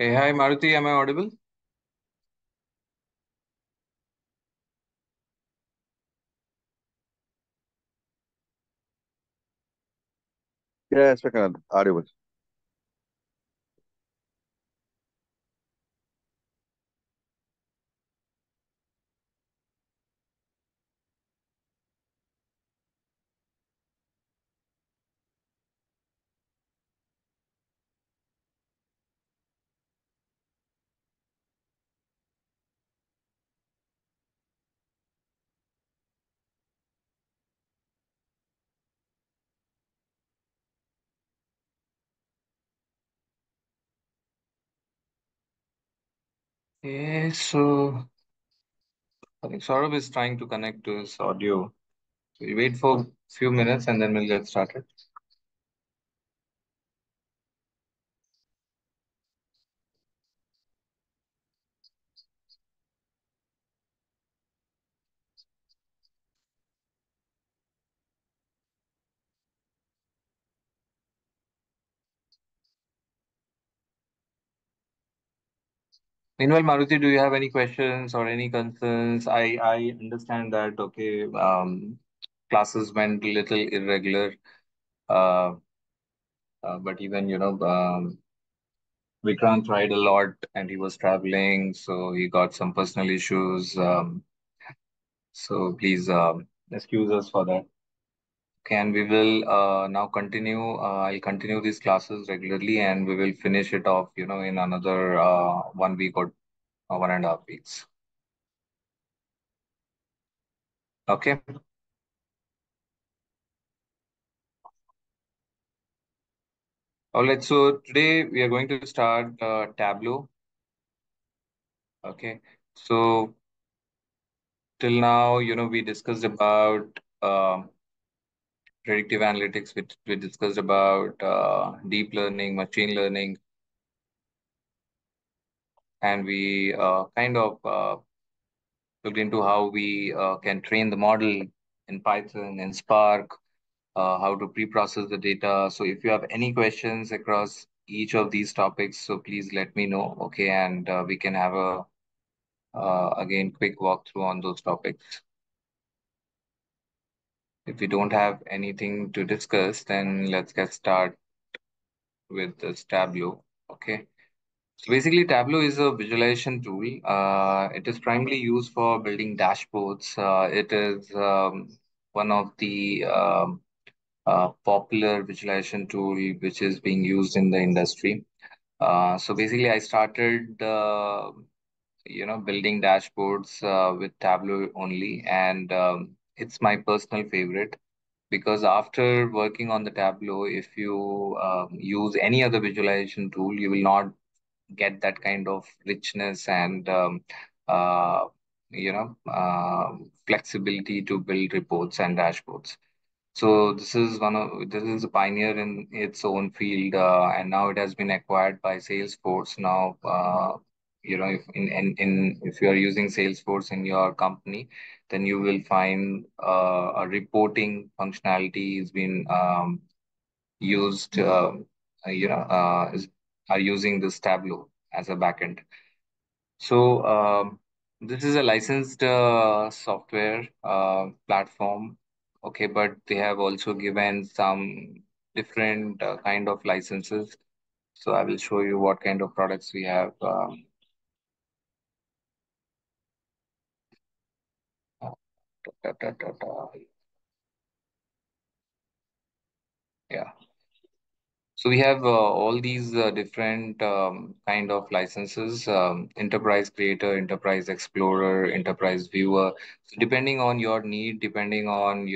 Hey, hi Maruti, am I audible? Yes, I can audible. Okay, so I think Saurabh is trying to connect to his audio. So we wait for a few minutes and then we'll get started. Meanwhile, Maruti, do you have any questions or any concerns? I understand that okay, classes went a little irregular, uh, but even Vikrant tried a lot and he was traveling, so he got some personal issues. So please excuse us for that. Okay, and we will now continue. I'll continue these classes regularly, and we will finish it off, in another 1 week or 1.5 weeks. Okay. All right. So today we are going to start Tableau. Okay. So till now, we discussed about predictive analytics. We discussed about deep learning, machine learning, and we kind of looked into how we can train the model in Python and Spark, how to pre-process the data. So if you have any questions across each of these topics, so please let me know. Okay, and we can have a again quick walkthrough on those topics. If we don't have anything to discuss, then let's get started with this Tableau. Okay. So basically, Tableau is a visualization tool. It is primarily used for building dashboards. It is one of the popular visualization tool which is being used in the industry. So basically, I started, building dashboards with Tableau only, and it's my personal favorite because after working on the Tableau, if you use any other visualization tool, you will not get that kind of richness and uh, flexibility to build reports and dashboards. So this is a pioneer in its own field, and now it has been acquired by Salesforce. Now, if if you are using Salesforce in your company, then you will find a reporting functionality is being used. Is, are using this Tableau as a backend. So this is a licensed software platform. Okay, but they have also given some different kind of licenses. So I will show you what kind of products we have. Uh, ta, ta, ta, ta. Yeah. So we have all these different kind of licenses: Enterprise Creator, Enterprise Explorer, Enterprise Viewer. So depending on your need, depending on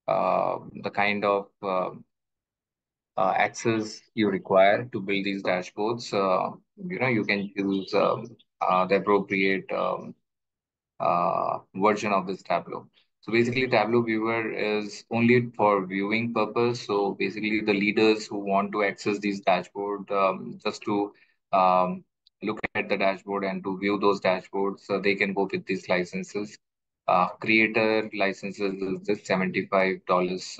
uh, the kind of access you require to build these dashboards. You can use the appropriate version of this Tableau. So basically, Tableau Viewer is only for viewing purpose. So basically, the leaders who want to access these dashboard just to look at the dashboard and to view those dashboards, so they can go with these licenses. Creator licenses is just $75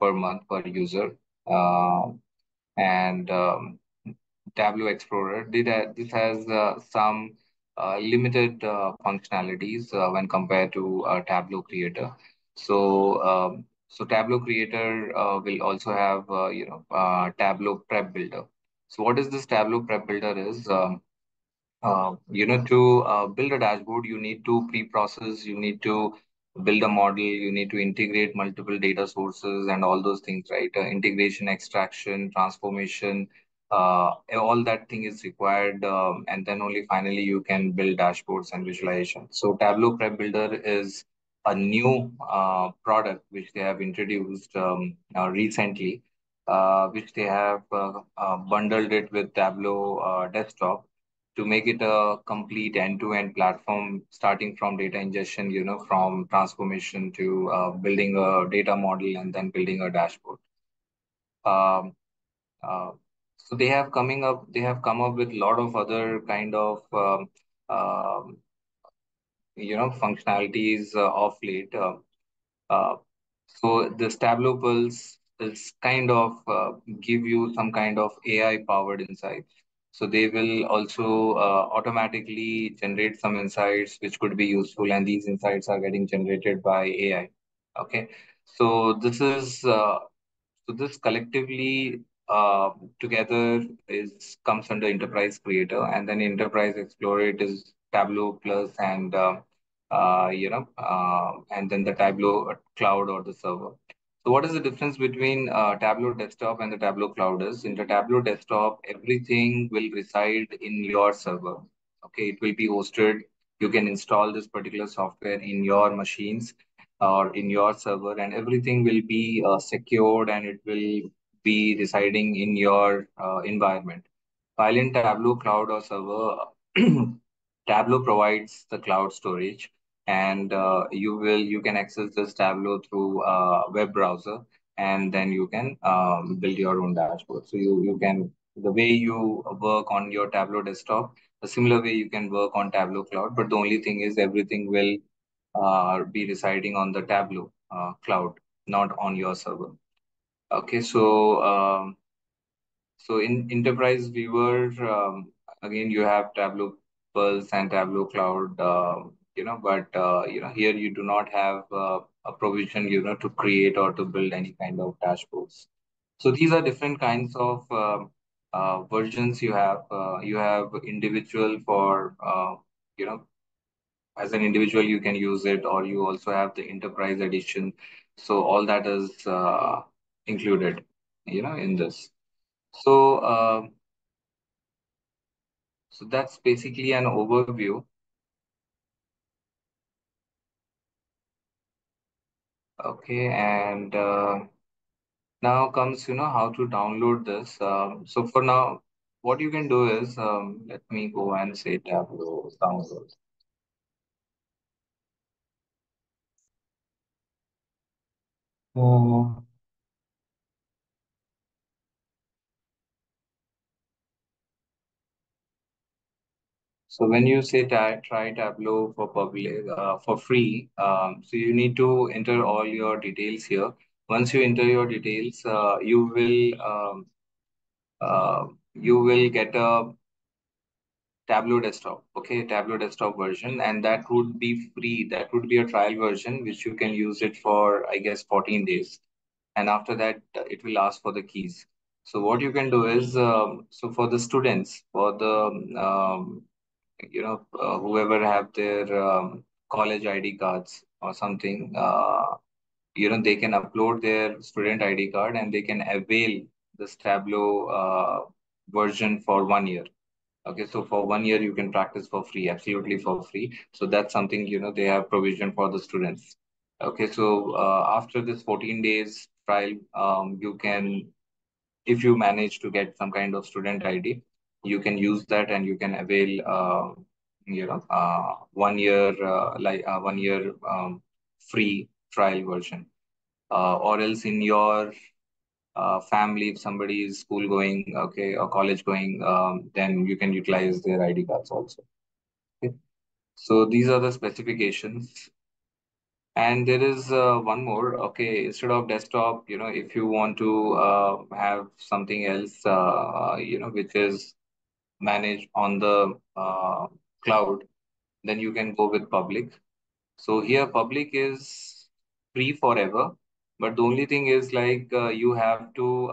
per month per user. Uh, and Tableau Explorer. This has some limited functionalities when compared to Tableau Creator. So Tableau Creator will also have Tableau Prep Builder. So what is this Tableau Prep Builder is? To build a dashboard, you need to pre-process, you need to build a model, you need to integrate multiple data sources and all those things, right? Integration, extraction, transformation, all that thing is required, and then only finally you can build dashboards and visualization. So Tableau Prep Builder is a new product which they have introduced recently, which they have bundled it with Tableau Desktop to make it a complete end-to-end platform, starting from data ingestion, from transformation to building a data model and then building a dashboard. Um, uh, so they have come up with a lot of other kind of um, functionalities of late. Uh, so this Tableau Pulse is kind of give you some kind of AI powered insights. So they will also automatically generate some insights which could be useful, and these insights are getting generated by AI. Okay, so this collectively together is comes under Enterprise Creator, and then Enterprise Explorer it is Tableau Plus and then the Tableau cloud or the server. So what is the difference between Tableau Desktop and the Tableau Cloud is? In the Tableau Desktop, everything will reside in your server. Okay, it will be hosted. You can install this particular software in your machines or in your server, and everything will be secured and it will be residing in your environment. While in Tableau Cloud or Server, Tableau provides the cloud storage, and you can access this Tableau through web browser, and then you can build your own dashboard. So you can the way you work on your Tableau desktop, a similar way you can work on Tableau Cloud, but the only thing is everything will be residing on the Tableau cloud, not on your server. Okay, so in Enterprise Viewer, again you have Tableau Pulse and Tableau Cloud, but here you do not have a provision, to create or to build any kind of dashboards. So these are different kinds of versions you have. You have individual for as an individual you can use it, or you also have the enterprise edition. So all that is included, in this. So so that's basically an overview. Okay, and now comes, how to download this. So for now, what you can do is, let me go and say Tableau download. Uh, So when you say try Tableau for public for free, so you need to enter all your details here. Once you enter your details, you will get a Tableau desktop, okay, Tableau desktop version, and that would be free. That would be a trial version which you can use it for, I guess, 14 days, and after that, it will ask for the keys. So what you can do is, so for the students, for the whoever have their college ID cards or something, they can upload their student ID card and they can avail this Tableau version for 1 year. Okay, so for 1 year you can practice for free, absolutely for free. So that's something, they have provision for the students. Okay, so after this 14 days trial, you can, if you manage to get some kind of student ID, you can use that and you can avail, 1 year, 1 year free trial version. Or else in your family, if somebody is school going, okay, or college going, then you can utilize their ID cards also. Okay. So these are the specifications. And there is one more. Okay, instead of desktop, if you want to have something else, which is managed on the cloud, then you can go with public. So here, public is free forever, but the only thing is like you have to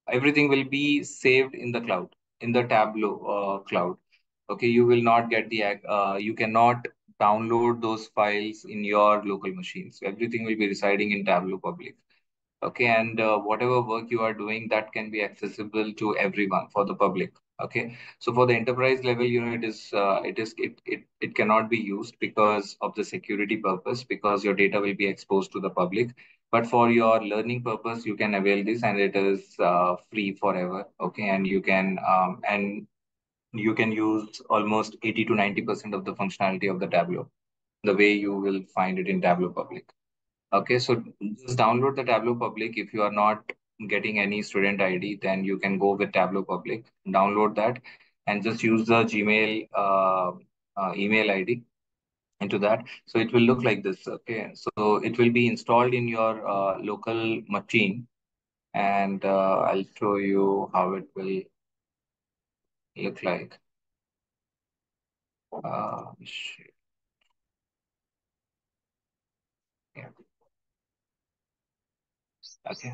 everything will be saved in the cloud, in the Tableau cloud. Okay, you will not get you cannot download those files in your local machines. Everything will be residing in Tableau public. Okay, and whatever work you are doing, that can be accessible to everyone for the public. Okay, so for the enterprise level, it cannot be used because of the security purpose, because your data will be exposed to the public. But for your learning purpose, you can avail this, and it is free forever. Okay, and you can use almost 80 to 90% of the functionality of the Tableau, the way you will find it in Tableau public. Okay, so just download the Tableau Public. If you are not getting any student ID, then you can go with Tableau Public, download that, and just use the Gmail email ID into that. So it will look like this. Okay, so it will be installed in your local machine, and I'll show you how it will look like. Shit, yeah. Okay,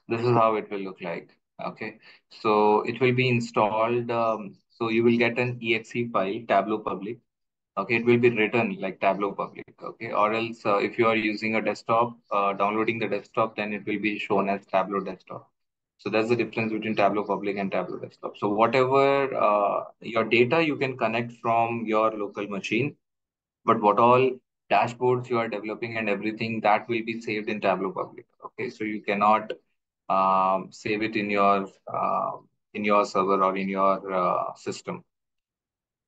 this is how it will look like. Okay, so it will be installed. So you will get an exe file, Tableau Public. Okay, it will be written like Tableau Public. Okay, or else if you are using a desktop, downloading the desktop, then it will be shown as Tableau Desktop. So that's the difference between Tableau Public and Tableau Desktop. So whatever your data you can connect from your local machine, but what all dashboards you are developing and everything, that will be saved in Tableau Public. Okay, so you cannot save it in your server or in your system.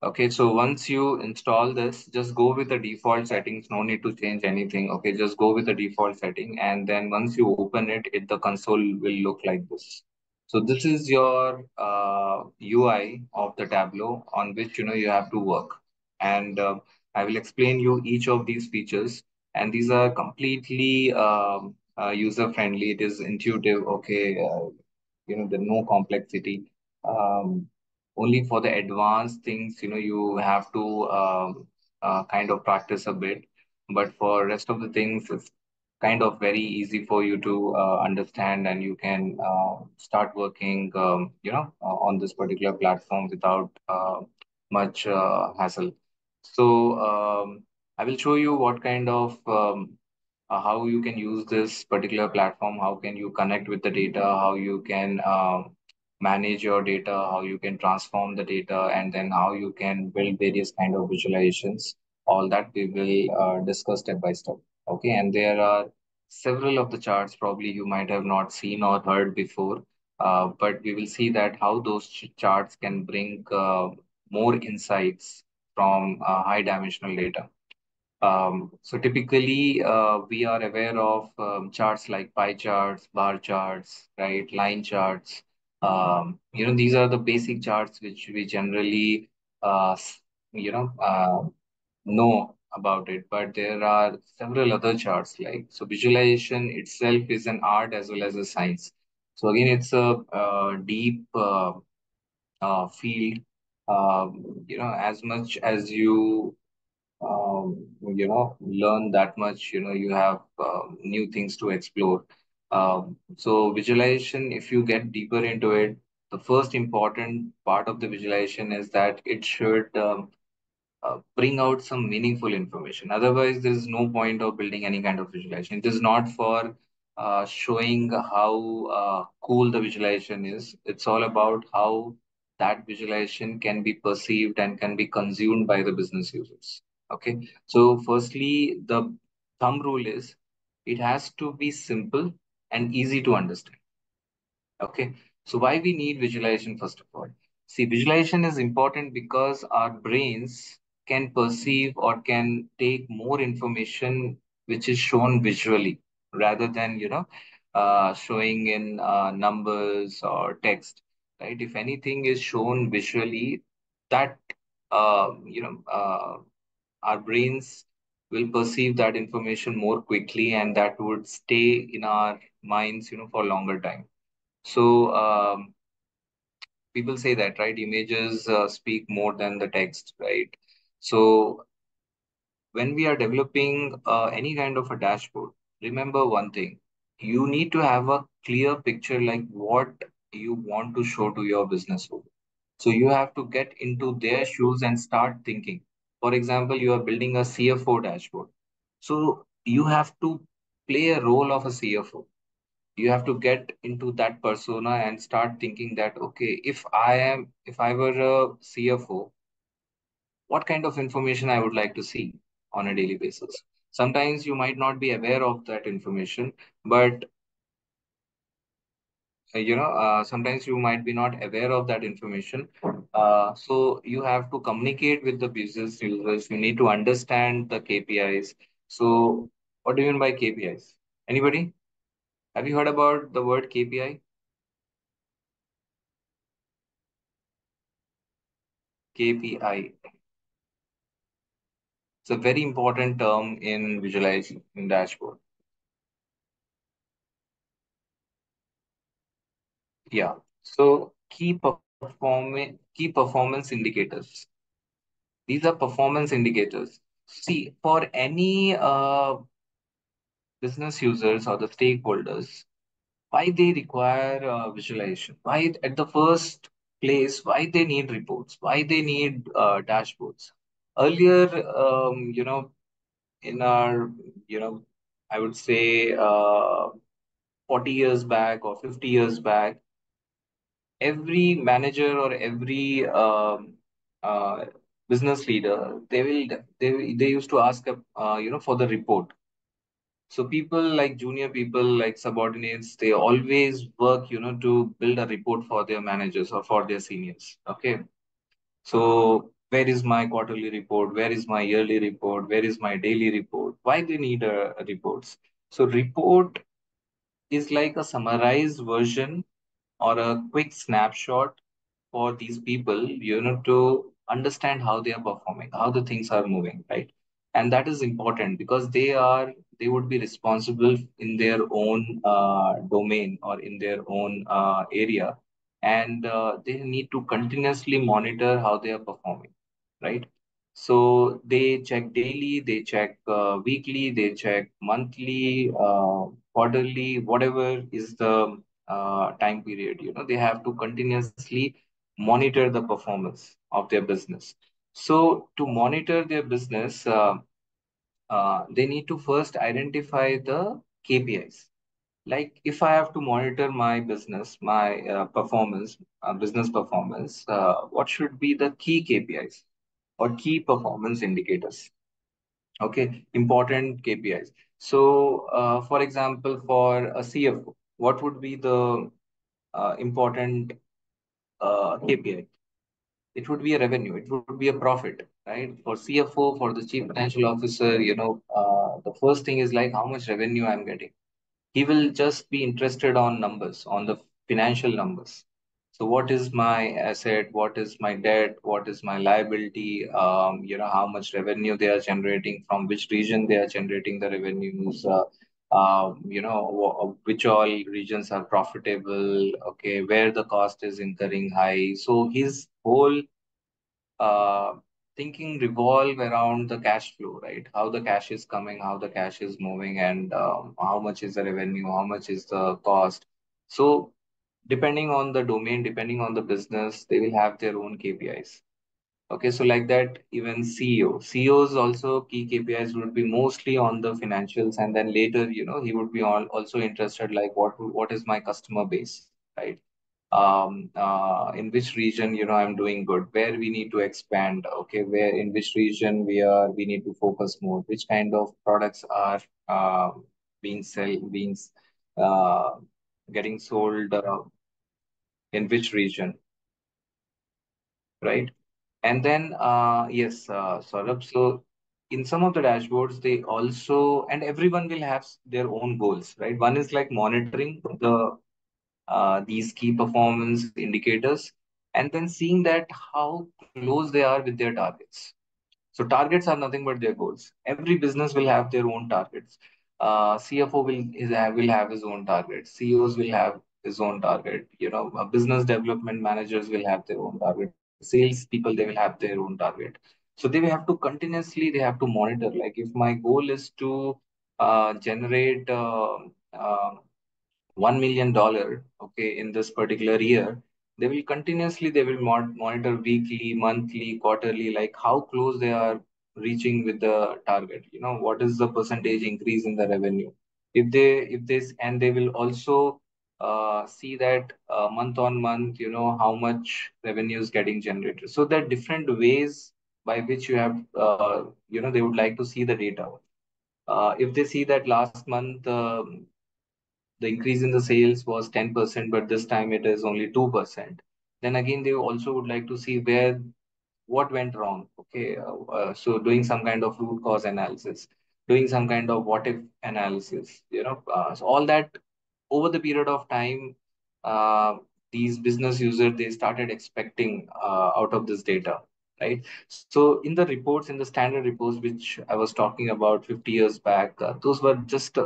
Okay, so once you install this, just go with the default settings. No need to change anything. Okay, just go with the default setting, and then once you open it, the console will look like this. So this is your UI of the Tableau on which you have to work, and I will explain you each of these features. And these are completely user friendly. It is intuitive. Okay, the no complexity. Um, Only for the advanced things, you have to kind of practice a bit. But for rest of the things, it's kind of very easy for you to understand, and you can start working, on this particular platform without much hassle. So I will show you what kind of how you can use this particular platform, how can you connect with the data, how you can manage your data, how you can transform the data, and then how you can build various kind of visualizations. All that we will discuss step by step. Okay, and there are several of the charts probably you might have not seen or heard before, but we will see that how those charts can bring more insights from high dimensional data. So typically, we are aware of charts like pie charts, bar charts, right, line charts. These are the basic charts which we generally, you know about it. But there are several other charts like so. Visualization itself is an art as well as a science. So again, it's a deep field. As much as you learn that much, you have new things to explore. So visualization, if you get deeper into it, the first important part of the visualization is that it should bring out some meaningful information. Otherwise, there is no point of building any kind of visualization. It is not for showing how cool the visualization is. It's all about how that visualization can be perceived and can be consumed by the business users. Okay. So, firstly, the thumb rule is it has to be simple and easy to understand. Okay. So why we need visualization first of all? See, visualization is important because our brains can perceive or can take more information which is shown visually rather than, showing in numbers or text, right? If anything is shown visually, that, uh, you know, uh, our brains will perceive that information more quickly, and that would stay in our minds, for longer time. So people say that, right? Images speak more than the text, right? So when we are developing any kind of a dashboard, remember one thing: you need to have a clear picture, like what you want to show to your business owner. So you have to get into their shoes and start thinking. For example, you are building a CFO dashboard. So you have to play a role of a CFO. You have to get into that persona and start thinking that, okay, if I were a CFO, what kind of information I would like to see on a daily basis. Sometimes you might not be aware of that information, but sometimes you might be not aware of that information. So you have to communicate with the business users. You need to understand the KPIs. So what do you mean by KPIs? Anybody? Have you heard about the word KPI? KPI. It's a very important term in visualizing in dashboard. Yeah. So key performance indicators. These are performance indicators. See, for any business users or the stakeholders, why they require visualization? Why at the first place? Why they need reports? Why they need dashboards? Earlier, in our, you know, I would say 40 years back or 50 years back, every manager or every uh, business leader, they used to ask for the report. So people like junior people, like subordinates, they always work, to build a report for their managers or for their seniors. Okay. So where is my quarterly report? Where is my yearly report? Where is my daily report? Why they need reports? So report is like a summarized version or a quick snapshot for these people, to understand how they are performing, how the things are moving, right? And that is important because they would be responsible in their own domain or in their own area, and they need to continuously monitor how they are performing, right? So they check daily, they check weekly, they check monthly, quarterly, whatever is the time period. They have to continuously monitor the performance of their business. So to monitor their business, they need to first identify the KPIs. Like if I have to monitor my business, my performance, business performance, what should be the key KPIs or key performance indicators? Okay, important KPIs. So, for example, for a CFO, what would be the important KPI? It would be a revenue, it would be a profit, right? For CFO, for the chief financial officer, the first thing is like how much revenue I'm getting. He will just be interested on numbers, on the financial numbers. So what is my asset? What is my debt? What is my liability? How much revenue they are generating, from which region they are generating the revenues, which all regions are profitable, okay, where the cost is incurring high. So his whole uh, thinking revolve around the cash flow, right? How the cash is coming, how the cash is moving, and how much is the revenue, how much is the cost. So, depending on the domain, depending on the business, they will have their own KPIs. Okay, so like that, even CEO, CEOs also key KPIs would be mostly on the financials, and then later, he would be also interested like what is my customer base, right? In which region, I'm doing good, where we need to expand, okay, where in which region we need to focus more, which kind of products are being uh, getting sold in which region, right? And then yes, Saurabh, so in some of the dashboards, they also, and everyone will have their own goals, right? One is like monitoring these key performance indicators, and then seeing that how close they are with their targets. So targets are nothing but their goals. Every business will have their own targets. CFO will have his own target. CEOs will have his own target. Business development managers will have their own target. Sales people, they will have their own target. So they will have to continuously, they have to monitor. Like if my goal is to generate $1 million, okay, in this particular year, they will monitor weekly, monthly, quarterly, like how close they are reaching with the target. What is the percentage increase in the revenue? If this, and they will also see that month on month, how much revenue is getting generated. So there are different ways by which you have, they would like to see the data. If they see that last month, the increase in the sales was 10%, but this time it is only 2%. Then again, they also would like to see what went wrong. Okay, so doing some kind of root cause analysis, doing some kind of what if analysis. So all that over the period of time, uh, these business users, they started expecting out of this data, right? So in the reports, in the standard reports which I was talking about 50 years back, those were just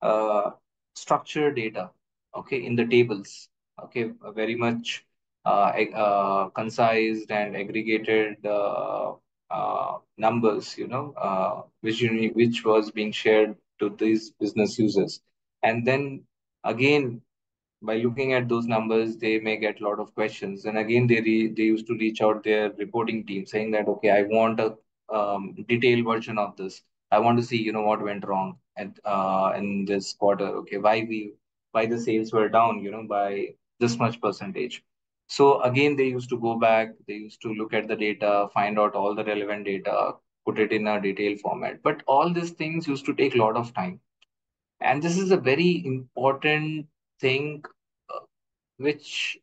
uh, structured data, okay, in the tables, okay, very much concised and aggregated numbers, which was being shared to these business users. And then again, by looking at those numbers, they may get a lot of questions. And again, they used to reach out their reporting team saying that, okay, I want a detailed version of this. I want to see, what went wrong in this quarter. Okay, why the sales were down, by this much percentage. So again, they used to go back, they used to look at the data, find out all the relevant data, put it in a detailed format. But all these things used to take a lot of time, and this is a very important thing, uh, which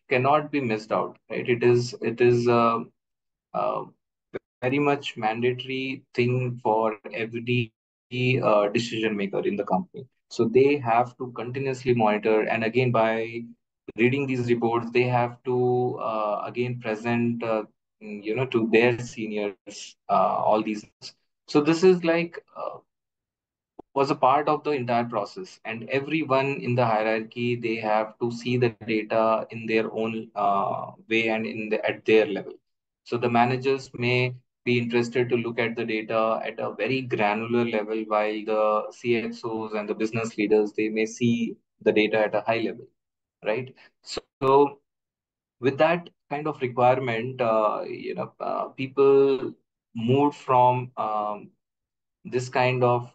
cannot be missed out, right? It is a very much mandatory thing for every decision maker in the company. So they have to continuously monitor, and again, by reading these reports, they have to again present, to their seniors, all these numbers. So this is like, was a part of the entire process, and everyone in the hierarchy, they have to see the data in their own way and at their level. So the managers may be interested to look at the data at a very granular level, while the CXOs and the business leaders, they may see the data at a high level, right? So with that kind of requirement, people moved from this kind of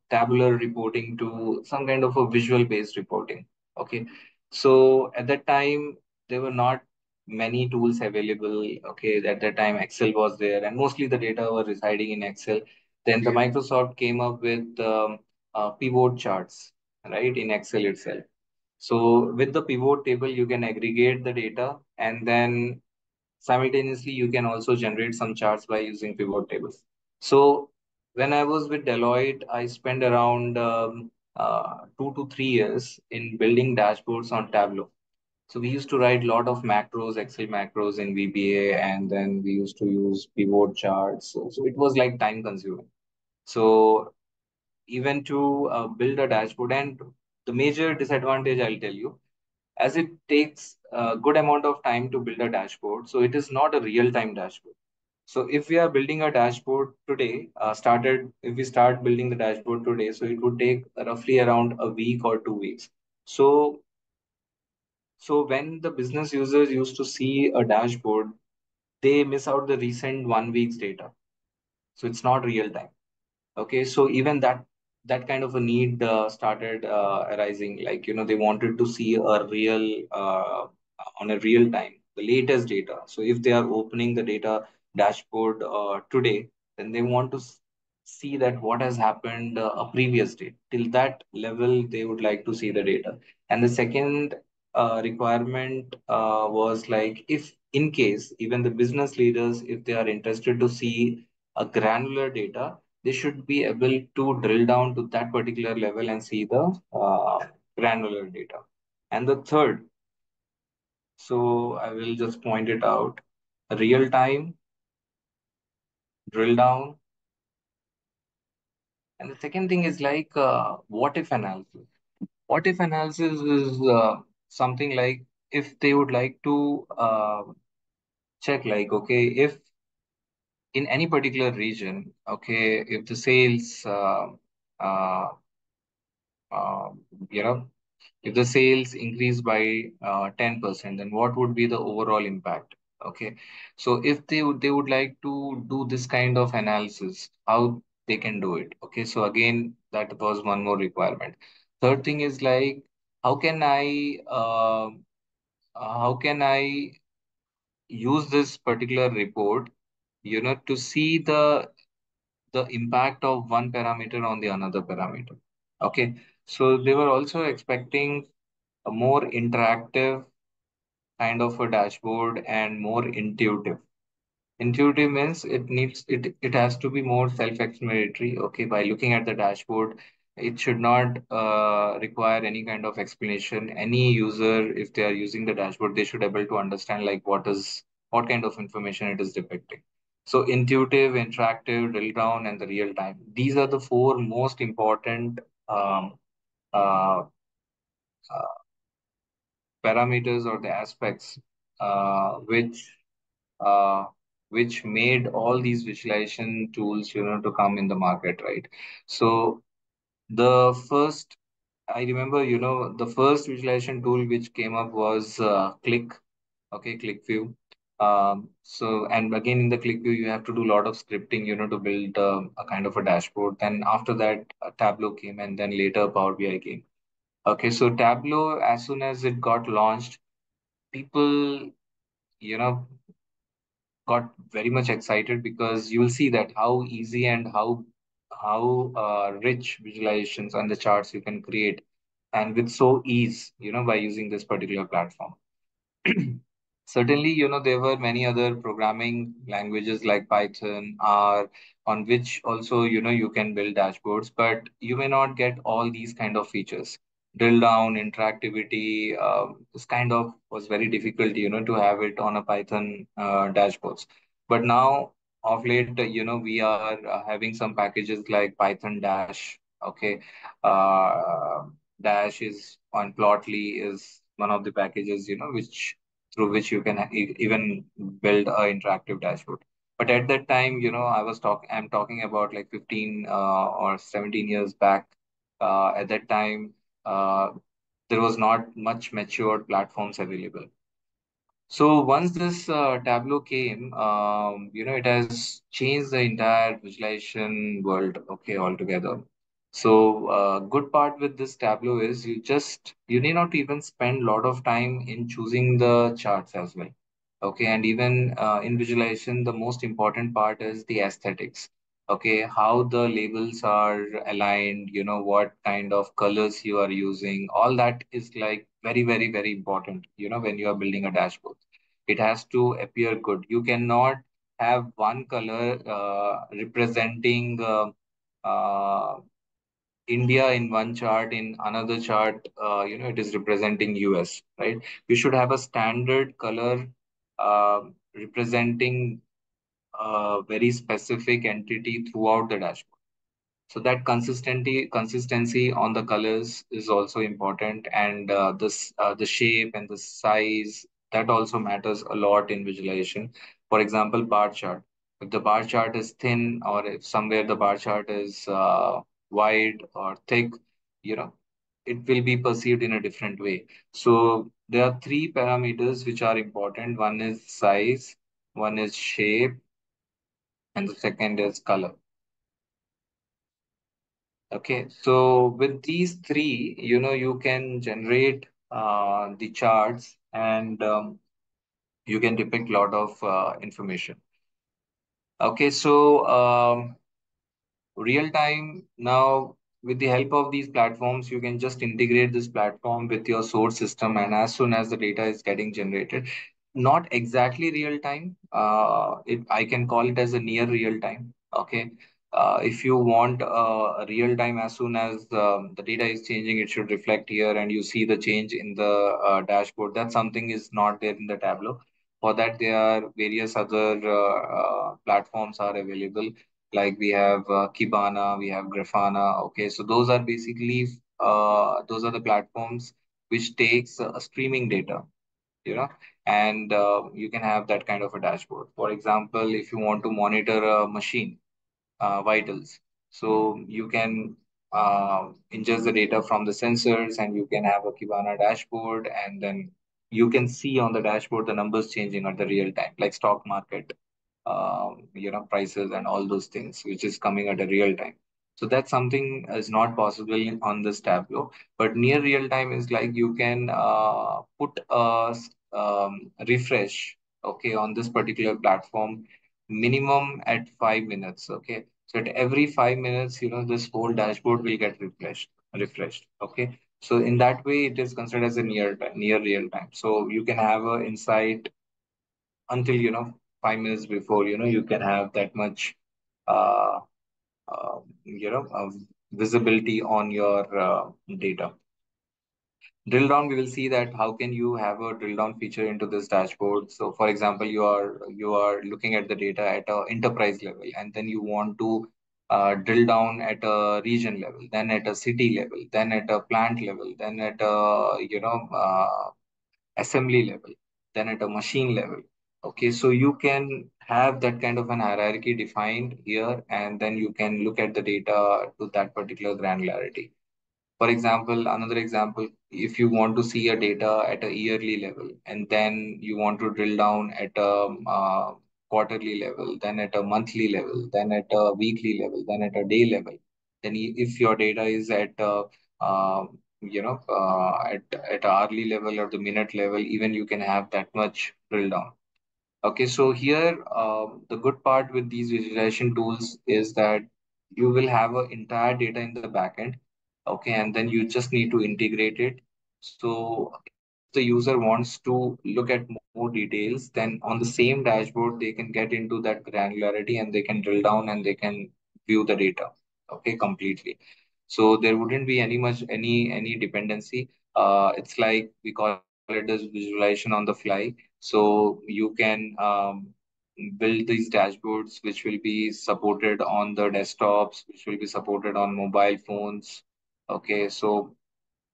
tabular reporting to some kind of a visual based reporting. Okay. So at that time, there were not many tools available. Okay. At that time, Excel was there, and mostly the data were residing in Excel. Then the Microsoft came up with pivot charts, right, in Excel itself. So with the pivot table, you can aggregate the data, and then simultaneously, you can also generate some charts by using pivot tables. So when I was with Deloitte, I spent around 2 to 3 years in building dashboards on Tableau. So we used to write a lot of macros, Excel macros in VBA, and then we used to use pivot charts. So it was like time consuming. So even to build a dashboard, and the major disadvantage, I'll tell you, as it takes a good amount of time to build a dashboard, so it is not a real time dashboard. So if we are building a dashboard today, if we start building the dashboard today, so it would take roughly around a week or 2 weeks. So so when the business users used to see a dashboard, they miss out the recent 1 week's data. So it's not real time. Okay, so even that kind of a need started arising. Like, they wanted to see a real on a real time, the latest data. So if they are opening the data dashboard today, then they want to see that what has happened a previous day. Till that level, they would like to see the data. And the second requirement was like, if in case even the business leaders, if they are interested to see a granular data, they should be able to drill down to that particular level and see the granular data. And the third, so I will just point it out, real time drill down. And the second thing is like what if analysis. What if analysis is something like if they would like to check like, okay, if in any particular region, okay, if the sales, uh, uh, you know, if the sales increase by 10%, then what would be the overall impact? Okay. So if they would like to do this kind of analysis, how they can do it? Okay. So again, that was one more requirement. Third thing is like, how can I use this particular report, to see the impact of one parameter on the another parameter. Okay. So they were also expecting a more interactive kind of a dashboard and more intuitive. Intuitive means it has to be more self-explanatory. Okay, by looking at the dashboard, it should not require any kind of explanation. Any user, if they are using the dashboard, they should able to understand like what kind of information it is depicting. So intuitive, interactive, drill down, and the real time. These are the four most important um, uh, uh, parameters or the aspects uh, which uh, which made all these visualization tools, to come in the market, right? So the first, I remember, the first visualization tool which came up was Click, okay, ClickView. So, and again, in the ClickView, you have to do a lot of scripting, to build a kind of a dashboard. Then after that, Tableau came, and then later Power BI came. Okay, so Tableau, as soon as it got launched, people, you know, got very much excited because you will see that how easy and how rich visualizations and the charts you can create, and with so ease, by using this particular platform. Certainly, there were many other programming languages like Python, R, on which also, you can build dashboards, but you may not get all these kind of features. Drill down, interactivity, this kind of was very difficult, to have it on a Python dashboards. But now, of late, we are having some packages like Python Dash, okay. Dash is on Plotly is one of the packages, which through which you can even build a interactive dashboard. But at that time, I'm talking about like 15 or 17 years back. At that time, uh, there was not much matured platforms available. So once this Tableau came, it has changed the entire visualization world, okay, altogether. So good part with this Tableau is you need not even spend a lot of time in choosing the charts as well. Okay, and even in visualization, the most important part is the aesthetics. Okay, how the labels are aligned, what kind of colors you are using, all that is like very, very, very important, when you are building a dashboard. It has to appear good. You cannot have one color representing uh, India in one chart, in another chart, it is representing US, right? You should have a standard color representing a very specific entity throughout the dashboard. So that consistency on the colors is also important, and the shape and the size, that also matters a lot in visualization. For example, bar chart. If the bar chart is thin, or if somewhere the bar chart is wide or thick, you know, it will be perceived in a different way. So there are three parameters which are important. One is size, one is shape, and the second is color. Okay, so with these three, you can generate the charts, and you can depict a lot of information. Okay, so real time now, with the help of these platforms, you can just integrate this platform with your source system, and as soon as the data is getting generated, not exactly real time, I can call it as a near real time. Okay, if you want a real time, as soon as the data is changing, it should reflect here and you see the change in the dashboard. That something is not there in the Tableau. For that, there are various other platforms are available. Like we have Kibana, we have Grafana. Okay, so those are basically those are the platforms which takes streaming data, you know, and you can have that kind of a dashboard. For example, if you want to monitor a machine vitals. So you can ingest the data from the sensors and you can have a Kibana dashboard, and then you can see on the dashboard the numbers changing at the real time, like stock market, prices and all those things, which is coming at a real time. So that's something is not possible on this Tableau. But near real time is like you can put a refresh, okay, on this particular platform minimum at 5 minutes. Okay, so at every 5 minutes, this whole dashboard will get refreshed. Okay, so in that way, it is considered as a near real time. So you can have a insight until 5 minutes before. You can have that much uh, visibility on your data. Drill down, we will see that how can you have a drill down feature into this dashboard. So for example, you are looking at the data at a enterprise level, and then you want to drill down at a region level, then at a city level, then at a plant level, then at a assembly level, then at a machine level. Okay, so you can have that kind of an hierarchy defined here, and then you can look at the data to that particular granularity. For example, another example, if you want to see a data at a yearly level, and then you want to drill down at a quarterly level, then at a monthly level, then at a weekly level, then at a day level, then if your data is at uh, at hourly level or the minute level, even you can have that much drill down. Okay, so here the good part with these visualization tools is that you will have an entire data in the backend. Okay, and then you just need to integrate it. So if the user wants to look at more details, then on the same dashboard they can get into that granularity and they can drill down and they can view the data. Okay, completely. So there wouldn't be any dependency. It's like we call it as visualization on the fly. So you can build these dashboards which will be supported on the desktops, which will be supported on mobile phones. Okay, so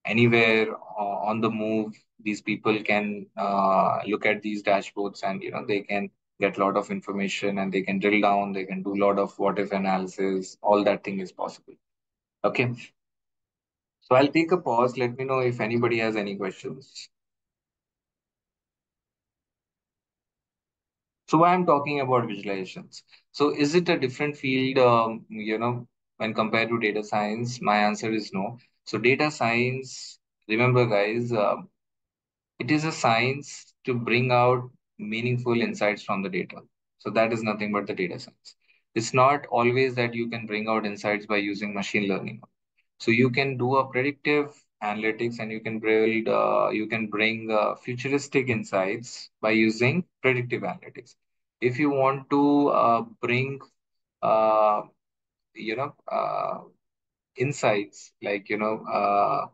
anywhere on the move, these people can look at these dashboards, and they can get a lot of information and they can drill down, they can do a lot of what if analysis, all that thing is possible. Okay, so I'll take a pause. Let me know if anybody has any questions. So why I'm talking about visualizations. So is it a different field, when compared to data science? My answer is no. So data science, remember guys, it is a science to bring out meaningful insights from the data. So that is nothing but the data science. It's not always that you can bring out insights by using machine learning. So you can do a predictive analytics and you can bring futuristic insights by using predictive analytics. If you want to bring, uh, you know, insights like,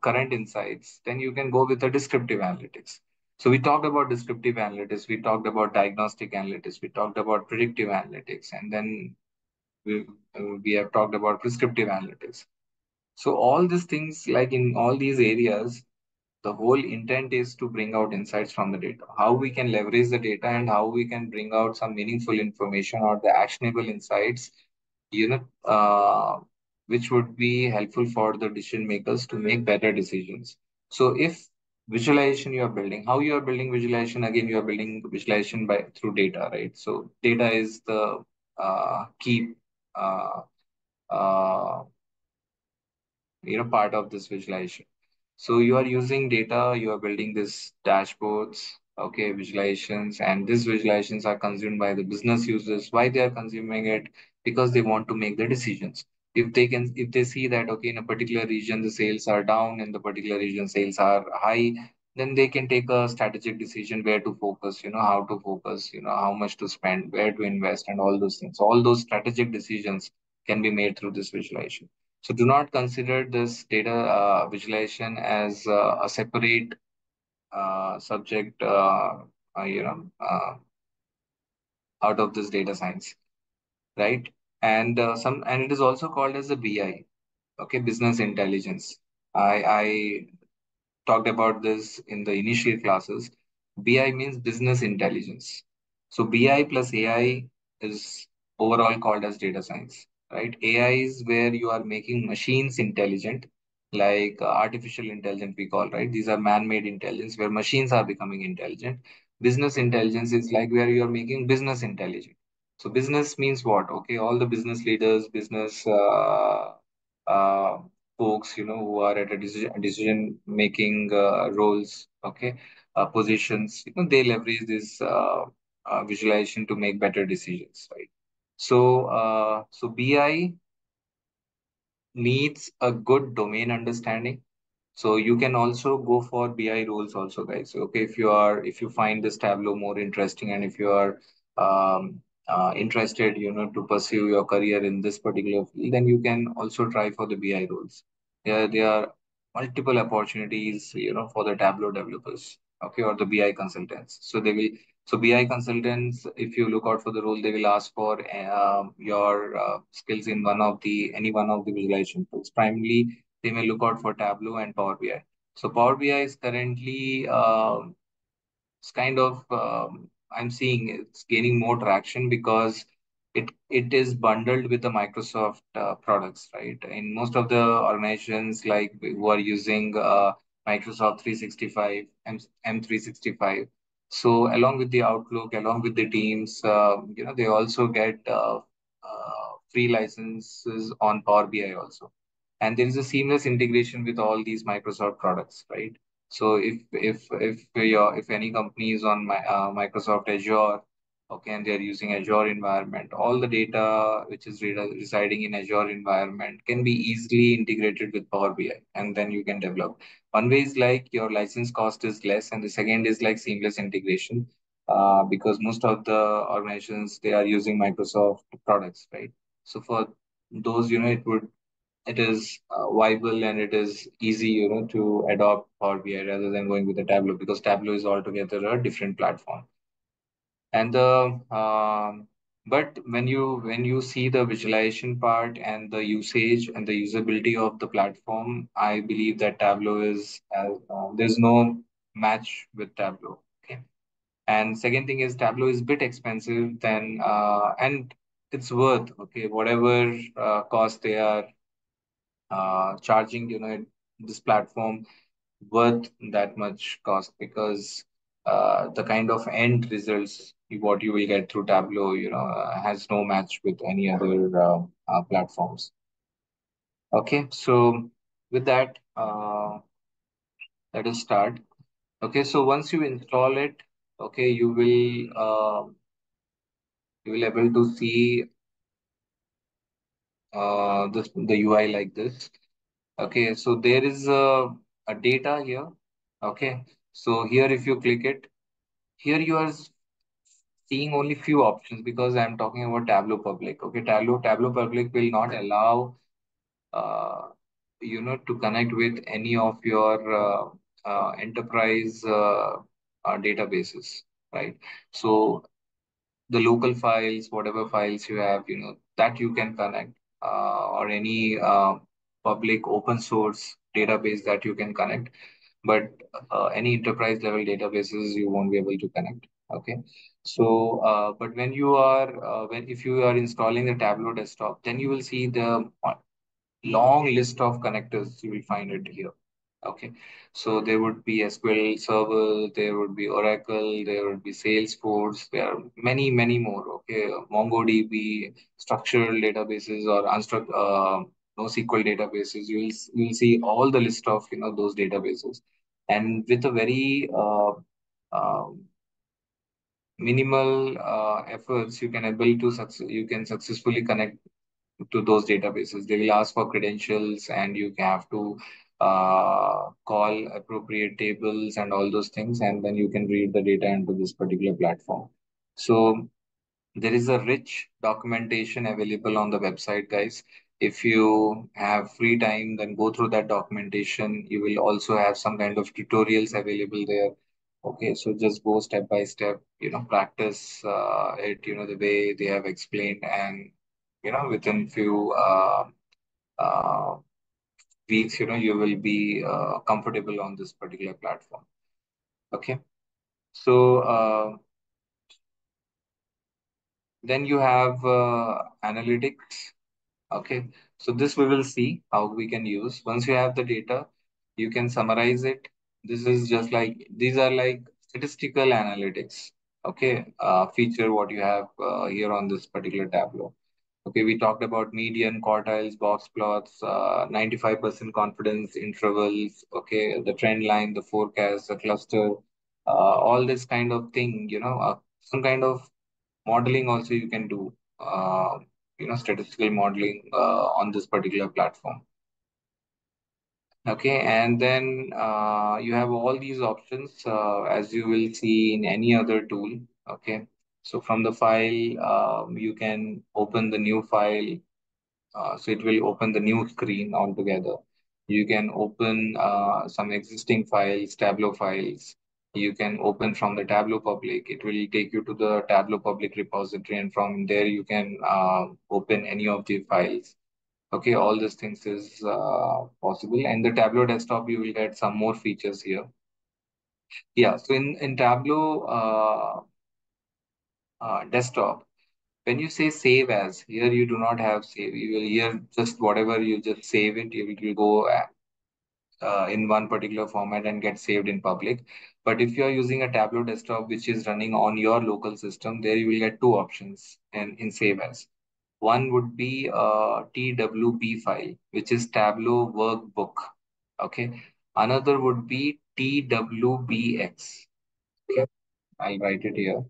current insights, then you can go with the descriptive analytics. So we talked about descriptive analytics, we talked about diagnostic analytics, we talked about predictive analytics, and then we have talked about prescriptive analytics. So all these things, like in all these areas, the whole intent is to bring out insights from the data, how we can leverage the data and how we can bring out some meaningful information or the actionable insights, you know, uh, which would be helpful for the decision makers to make better decisions. So if visualization you are building, how you are building visualization, again, you are building visualization by through data, right? So data is the key uh, uh, part of this visualization. So you are using data, you are building this dashboards, okay, visualizations, and these visualizations are consumed by the business users. Why they are consuming it? Because they want to make the decisions. If they see that, okay, in a particular region the sales are down, in the particular region sales are high, then they can take a strategic decision where to focus, how to focus, how much to spend, where to invest, and all those things. All those strategic decisions can be made through this visualization. So do not consider this data visualization as a separate subject, out of this data science, right? And it is also called as the BI, okay, business intelligence. I talked about this in the initial classes. BI means business intelligence. So BI plus AI is overall called as data science, right? AI is where you are making machines intelligent, like artificial intelligence we call, right? These are man-made intelligence where machines are becoming intelligent. Business intelligence is like where you are making business intelligent. So business means what? Okay, all the business leaders, business uh, folks, who are at a decision making roles, okay, positions, they leverage this visualization to make better decisions, right? So BI needs a good domain understanding, so you can also go for BI roles also, guys. Okay, if you find this Tableau more interesting, and if you are interested, to pursue your career in this particular field, then you can also try for the BI roles. There are multiple opportunities, for the Tableau developers, okay, or the BI consultants. So BI consultants, if you look out for the role, they will ask for your skills in any one of the visualization tools. Primarily, they may look out for Tableau and Power BI. So Power BI is currently it's kind of I'm seeing it's gaining more traction because it is bundled with the Microsoft products, right? In most of the organizations like who are using Microsoft 365, M365. So along with the Outlook, along with the Teams, they also get free licenses on Power BI also, and there is a seamless integration with all these Microsoft products, right? So if any company is on Microsoft Azure, okay, and they are using Azure environment, all the data which is residing in Azure environment can be easily integrated with Power BI, and then you can develop. One way is like your license cost is less, and the second is like seamless integration, because most of the organizations they are using Microsoft products, right? So for those, it is viable and it is easy, to adopt Power BI rather than going with the Tableau, because Tableau is altogether a different platform. And the but when you see the visualization part and the usage and the usability of the platform, I believe that Tableau is there's no match with Tableau. Okay. And second thing is Tableau is bit expensive than and it's worth, okay, whatever cost they are charging, this platform worth that much cost, because the kind of end results what you will get through Tableau, has no match with any other platforms. Okay, so with that, let us start. Okay, so once you install it, okay, you will able to see the UI like this. Okay, so there is a data here. Okay, so here if you click it, here you are seeing only few options because I'm talking about Tableau Public. Okay, Tableau Public will not allow uh, to connect with any of your enterprise databases, right? So the local files, whatever files you have, that you can connect, or any public open source database that you can connect, but any enterprise level databases you won't be able to connect. Okay, so but when if you are installing the Tableau desktop, then you will see the long list of connectors. You will find it here. Okay, so there would be SQL Server, there would be Oracle, there would be Salesforce, there are many, many more. Okay, MongoDB, structured databases or NoSQL databases. You'll see all the list of those databases, and with a very minimal efforts, you can successfully connect to those databases. They will ask for credentials, and you have to call appropriate tables and all those things, and then you can read the data into this particular platform. So there is a rich documentation available on the website, guys. If you have free time, then go through that documentation. You will also have some kind of tutorials available there. Okay, so just go step by step, practice it, the way they have explained, and within few uh, weeks, you will be comfortable on this particular platform. Okay, so then you have analytics. Okay, so this we will see how we can use. Once you have the data, you can summarize it. This is just like these are like statistical analytics. Okay, feature what you have here on this particular tableau. Okay, we talked about median, quartiles, box plots, 95% confidence intervals. Okay, the trend line, the forecast, the cluster, all this kind of thing. Some kind of modeling also you can do. Statistical modeling on this particular platform. Okay, and then you have all these options as you will see in any other tool. Okay, so from the file, you can open the new file. So it will open the new screen altogether. You can open some existing files, Tableau files. You can open from the Tableau public. It will take you to the Tableau public repository, and from there you can open any of the files. Okay, all these things is possible. And the Tableau desktop, you will get some more features here. Yeah, so in Tableau desktop, when you say save as, here you do not have save. You will here just whatever you just save it, it will go in one particular format and get saved in public. But if you are using a Tableau desktop which is running on your local system, there you will get two options in save as. One would be a TWB file, which is Tableau Workbook. Okay. Another would be TWBX. Okay. I'll write it here.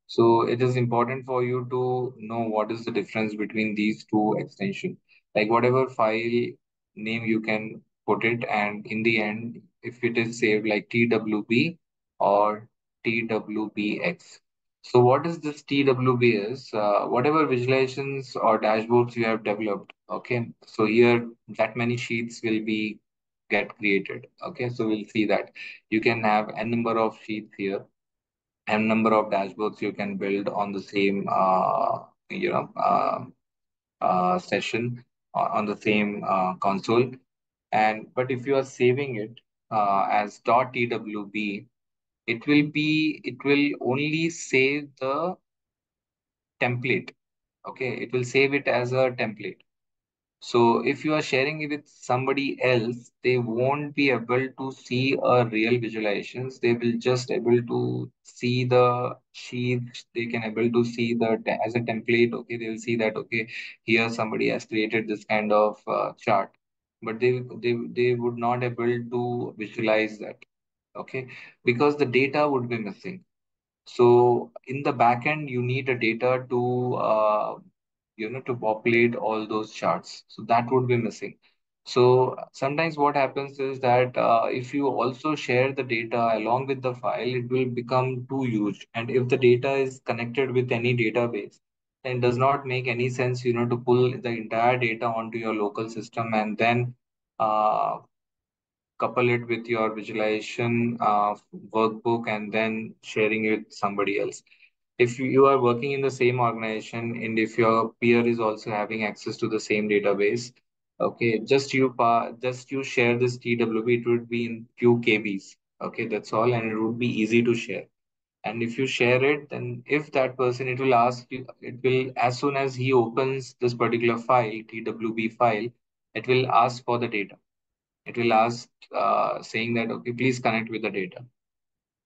So it is important for you to know what is the difference between these two extensions. Like whatever file name you can put it, and in the end, if it is saved like TWB or TWBX. So what is this TWB is? Whatever visualizations or dashboards you have developed. Okay. So here that many sheets will be get created. Okay. So we'll see that you can have n number of sheets here and number of dashboards you can build on the same session on the same console. And but if you are saving it as .twb, it will only save the template. Okay, it will save it as a template. So if you are sharing it with somebody else, they won't be able to see a real visualizations. They will just able to see the sheet. They can able to see as a template. Okay, they will see that okay, here somebody has created this kind of chart, but they would not able to visualize that. Okay, because the data would be missing. So in the backend, you need a data to populate all those charts. So that would be missing. So sometimes what happens is that if you also share the data along with the file, it will become too huge. And if the data is connected with any database, then it does not make any sense, to pull the entire data onto your local system and then uh, couple it with your visualization workbook and then sharing it with somebody else. If you are working in the same organization and if your peer is also having access to the same database, okay, just you share this TWB, it would be in few KBs. Okay, that's all, and it would be easy to share. And if you share it, then if that person, it will ask you, it will, as soon as he opens this particular file, TWB file, it will ask for the data. It will ask saying that okay, please connect with the data,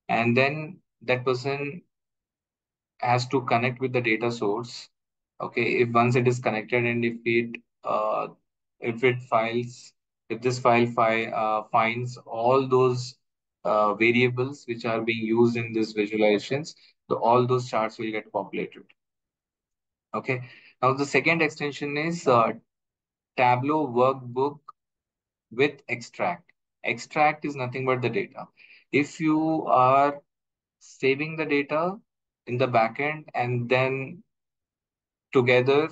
and then that person has to connect with the data source. Okay, if once it is connected, and if it files if this file finds all those variables which are being used in these visualizations, all those charts will get populated. Okay, now the second extension is Tableau Workbook with Extract. Extract is nothing but the data. If you are saving the data in the backend and then together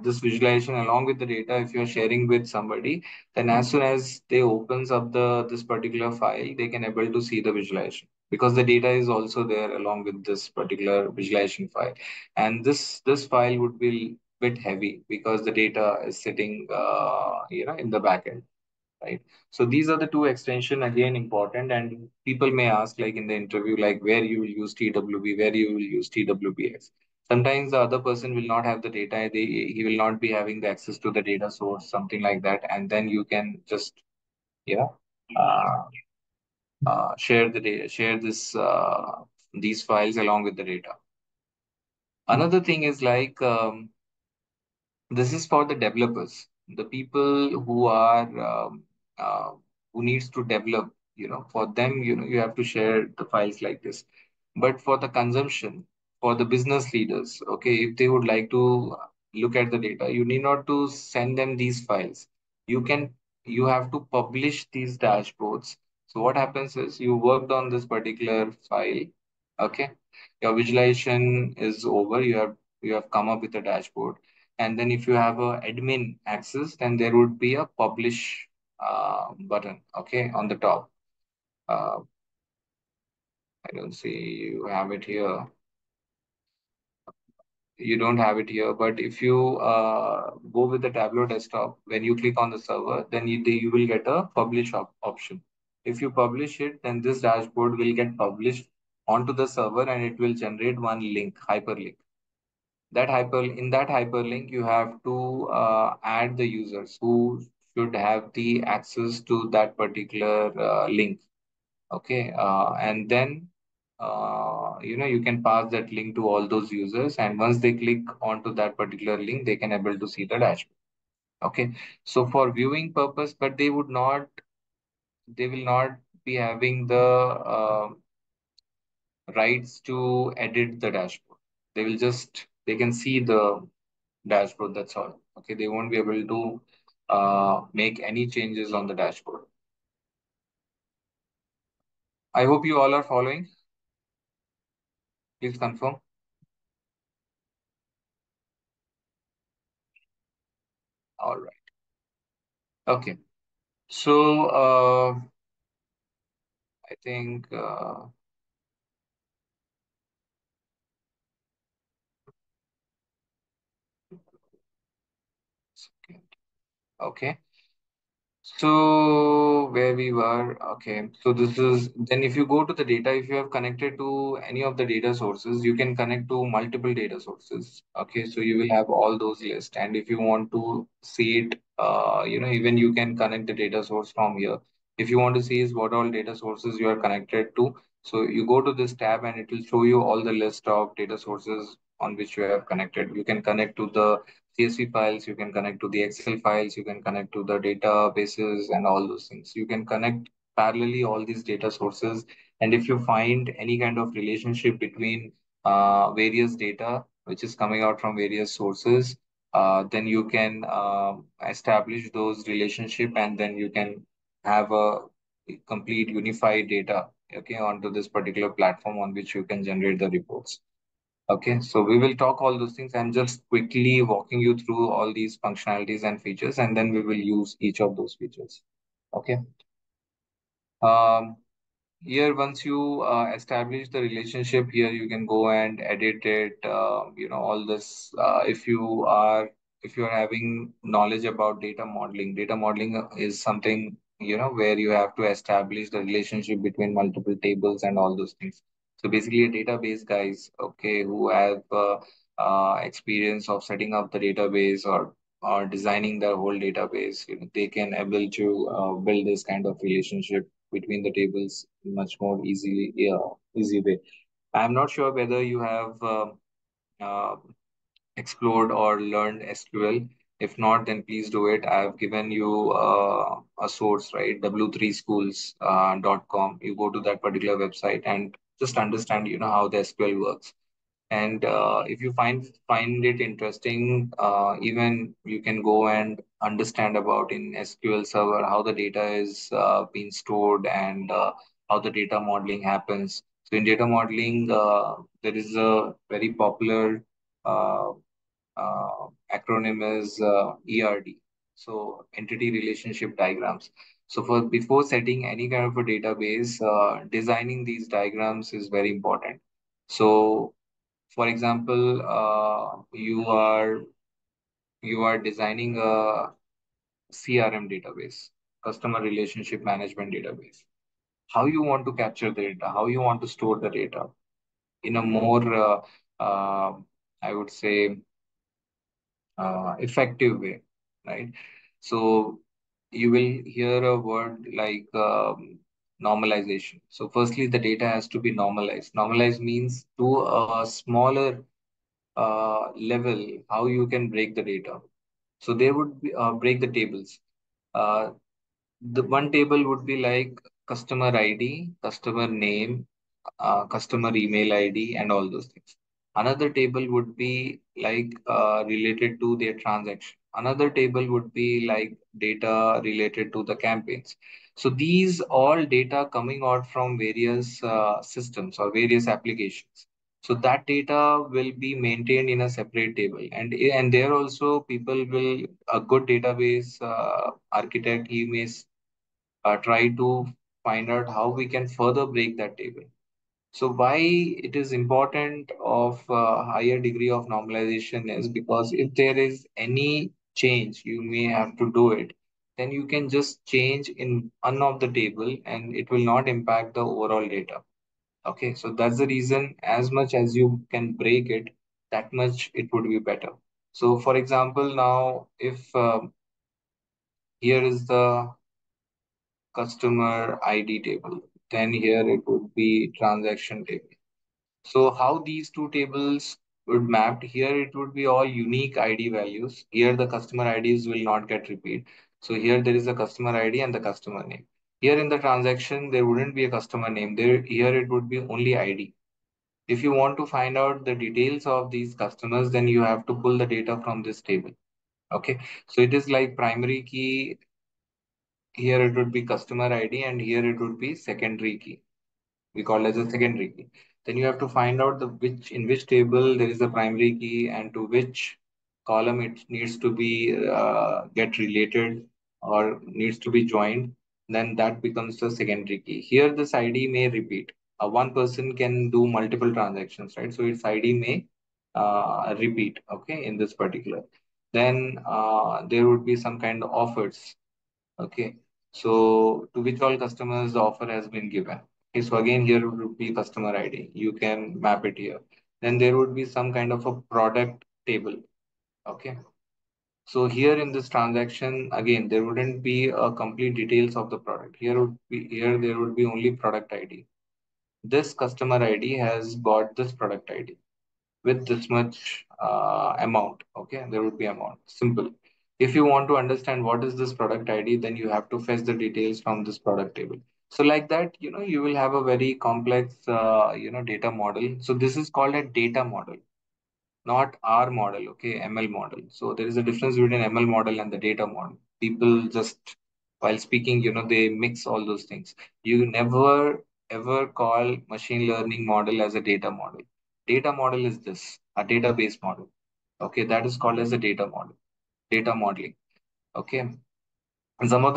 this visualization along with the data, if you're sharing with somebody, then as soon as they opens up the this particular file, they can able to see the visualization because the data is also there along with this particular visualization file. And this file would be bit heavy because the data is sitting in the backend, right? So these are the two extension again important, and people may ask like in the interview like where you will use TWB, where you will use TWBX. Sometimes the other person will not have the data, he will not be having the access to the data source, something like that, and then you can just yeah uh, share the data, share this these files along with the data. Another thing is like this is for the developers, the people who are uh, who needs to develop. For them, you have to share the files like this. But for the consumption, for the business leaders, okay, if they would like to look at the data, you need not to send them these files. You can, you have to publish these dashboards. So what happens is you worked on this particular file, okay, your visualization is over. You have come up with a dashboard, and then if you have a admin access, then there would be a publish button, okay, on the top. uh, I don't see you have it here. You don't have it here, but if you go with the Tableau desktop, when you click on the server, then you will get a publish option. If you publish it, then this dashboard will get published onto the server, and it will generate one link, hyperlink. In that hyperlink, you have to add the users who should have the access to that particular link. Okay, and then you can pass that link to all those users, and once they click onto that particular link, they can able to see the dashboard. Okay, so for viewing purpose, but they will not be having the rights to edit the dashboard. They can see the dashboard. That's all. Okay, they won't be able to make any changes on the dashboard. I hope you all are following. Please confirm. All right. Okay. So I think second. Okay. So where we were, okay. So this is then if you go to the data, if you have connected to any of the data sources, you can connect to multiple data sources. Okay, so you will have all those lists, and if you want to see it, even you can connect the data source from here. If you want to see is what all data sources you are connected to, so you go to this tab and it will show you all the list of data sources on which you have connected. You can connect to the CSV files, you can connect to the Excel files, you can connect to the databases and all those things. You can connect parallelly all these data sources. And if you find any kind of relationship between various data which is coming out from various sources, then you can establish those relationship, and then you can have a complete unified data, okay, onto this particular platform on which you can generate the reports. Okay, so we will talk all those things. I'm just quickly walking you through all these functionalities and features, and then we will use each of those features. Okay. Um, Here, once you establish the relationship, here you can go and edit it. All this. If you are having knowledge about data modeling, data modeling is something where you have to establish the relationship between multiple tables and all those things. So basically, a database guys, okay, who have experience of setting up the database or designing the whole database, they can able to build this kind of relationship between the tables much more easily, yeah, easy way. I'm not sure whether you have uh, explored or learned SQL. If not, then please do it. I've given you a source, right? w3schools.com. You go to that particular website and just understand, how the SQL works. And if you find it interesting, even you can go and understand about in SQL Server how the data is being stored, and how the data modeling happens. So in data modeling, there is a very popular uh, acronym is ERD. So entity relationship diagrams. So for before setting any kind of a database, designing these diagrams is very important. So for example, you are designing a CRM database, customer relationship management database. How you want to capture the data, how you want to store the data in a more, uh, I would say, effective way, right? So you will hear a word like normalization. So firstly, the data has to be normalized. Normalized means to a smaller level how you can break the data. So there would be break the tables. Uh, the one table would be like customer ID, customer name, customer email ID, and all those things. Another table would be like related to their transaction. Another table would be like data related to the campaigns. So these all data coming out from various systems or various applications. So that data will be maintained in a separate table, and there also people will a good database architect he may try to find out how we can further break that table. So why it is important of higher degree of normalization is because if there is any change, you may have to do it. Then you can just change in one of the table and it will not impact the overall data. Okay, so that's the reason as much as you can break it, that much it would be better. So for example, now if here is the customer ID table, then here it would be transaction table. So how these two tables would mapped here, it would be all unique ID values. Here the customer IDs will not get repeat. So here there is a customer ID and the customer name. Here in the transaction, there wouldn't be a customer name. There here it would be only ID. If you want to find out the details of these customers, then you have to pull the data from this table. Okay. So it is like primary key. Here it would be customer ID and here it would be secondary key. We call as a secondary key. Then you have to find out the which in which table there is a primary key and to which column it needs to be get related or needs to be joined. Then that becomes the secondary key. Here this ID may repeat. One person can do multiple transactions, right? So its ID may repeat. Okay, in this particular. Then there would be some kind of offers. Okay. So to which all customers the offer has been given. Okay. So again, here would be customer ID. You can map it here. Then there would be some kind of a product table. Okay. So here in this transaction, again, there wouldn't be a complete details of the product. Here there would be only product ID. This customer ID has got this product ID with this much amount. Okay, there would be amount. Simple. If you want to understand what is this product ID, then you have to fetch the details from this product table. So like that, you will have a very complex, data model. So this is called a data model, not R model. Okay, ML model. So there is a difference between ML model and the data model. People just while speaking, they mix all those things. You never ever call machine learning model as a data model. Data model is this, a database model. Okay, that is called as a data model, data modeling. Okay. And some of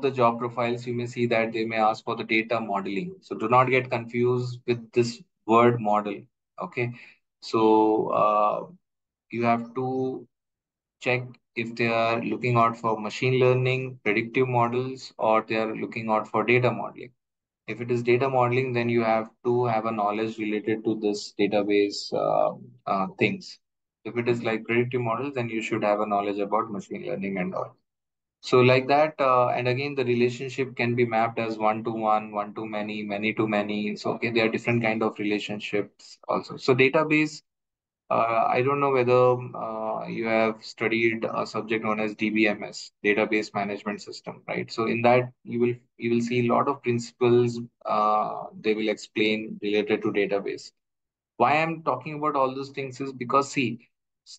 the job profiles you may see that they may ask for the data modeling. So do not get confused with this word model. Okay. So you have to check if they are looking out for machine learning, predictive models, or they are looking out for data modeling. If it is data modeling, then you have to have a knowledge related to this database things. If it is like predictive models, then you should have a knowledge about machine learning and all. So like that, and again, the relationship can be mapped as one to one, one to many, many to many. So okay, there are different kind of relationships also. So database, I don't know whether you have studied a subject known as DBMS, Database Management System, right? So in that you will see a lot of principles they will explain related to database. Why I'm talking about all those things is because see,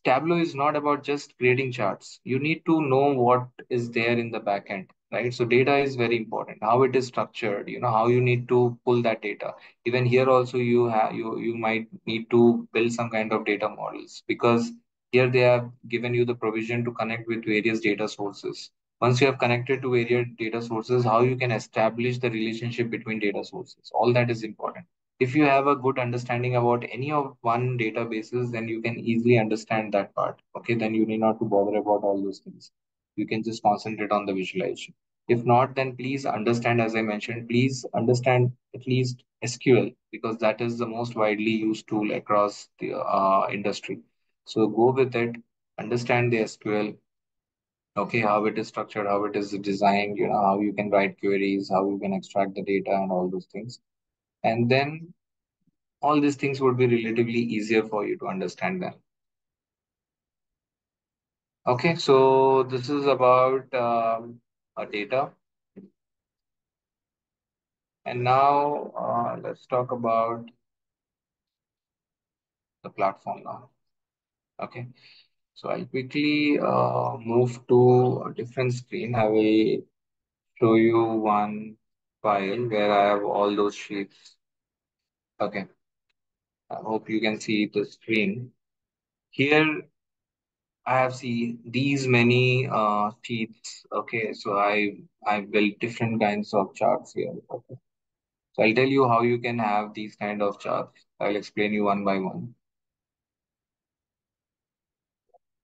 Tableau is not about just creating charts. You need to know what is there in the backend, right? So data is very important. How it is structured, how you need to pull that data. Even here also you might need to build some kind of data models because Here they have given you the provision to connect with various data sources. Once you have connected to various data sources, how you can establish the relationship between data sources. All that is important. If you have a good understanding about any of one databases, then you can easily understand that part. Okay, then you need not to bother about all those things. You can just concentrate on the visualization. If not, then please understand, as I mentioned, please understand at least SQL because that is the most widely used tool across the industry. So go with it, understand the SQL, okay, how it is structured, how it is designed, how you can write queries, how you can extract the data and all those things. And then all these things would be relatively easier for you to understand them. Okay, so this is about data. And now let's talk about the platform now. Okay, so I'll quickly move to a different screen. I will show you one file where I have all those sheets. Okay, I hope you can see the screen. Here I have seen these many sheets. Okay, so I built different kinds of charts here. Okay. So I'll tell you how you can have these kind of charts. I'll explain you one by one.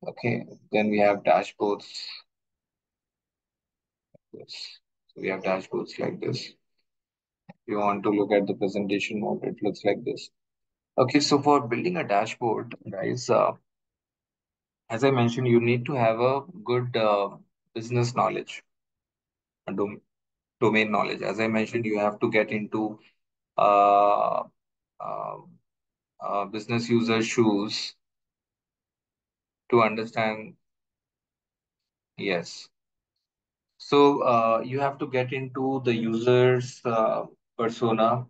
Okay, then we have dashboards. Yes. So we have dashboards like this. If you want to look at the presentation mode, it looks like this. Okay, so for building a dashboard, guys, as I mentioned, you need to have a good business knowledge, a domain knowledge. As I mentioned, you have to get into uh, uh, business user shoes to understand. Yes. So you have to get into the user's persona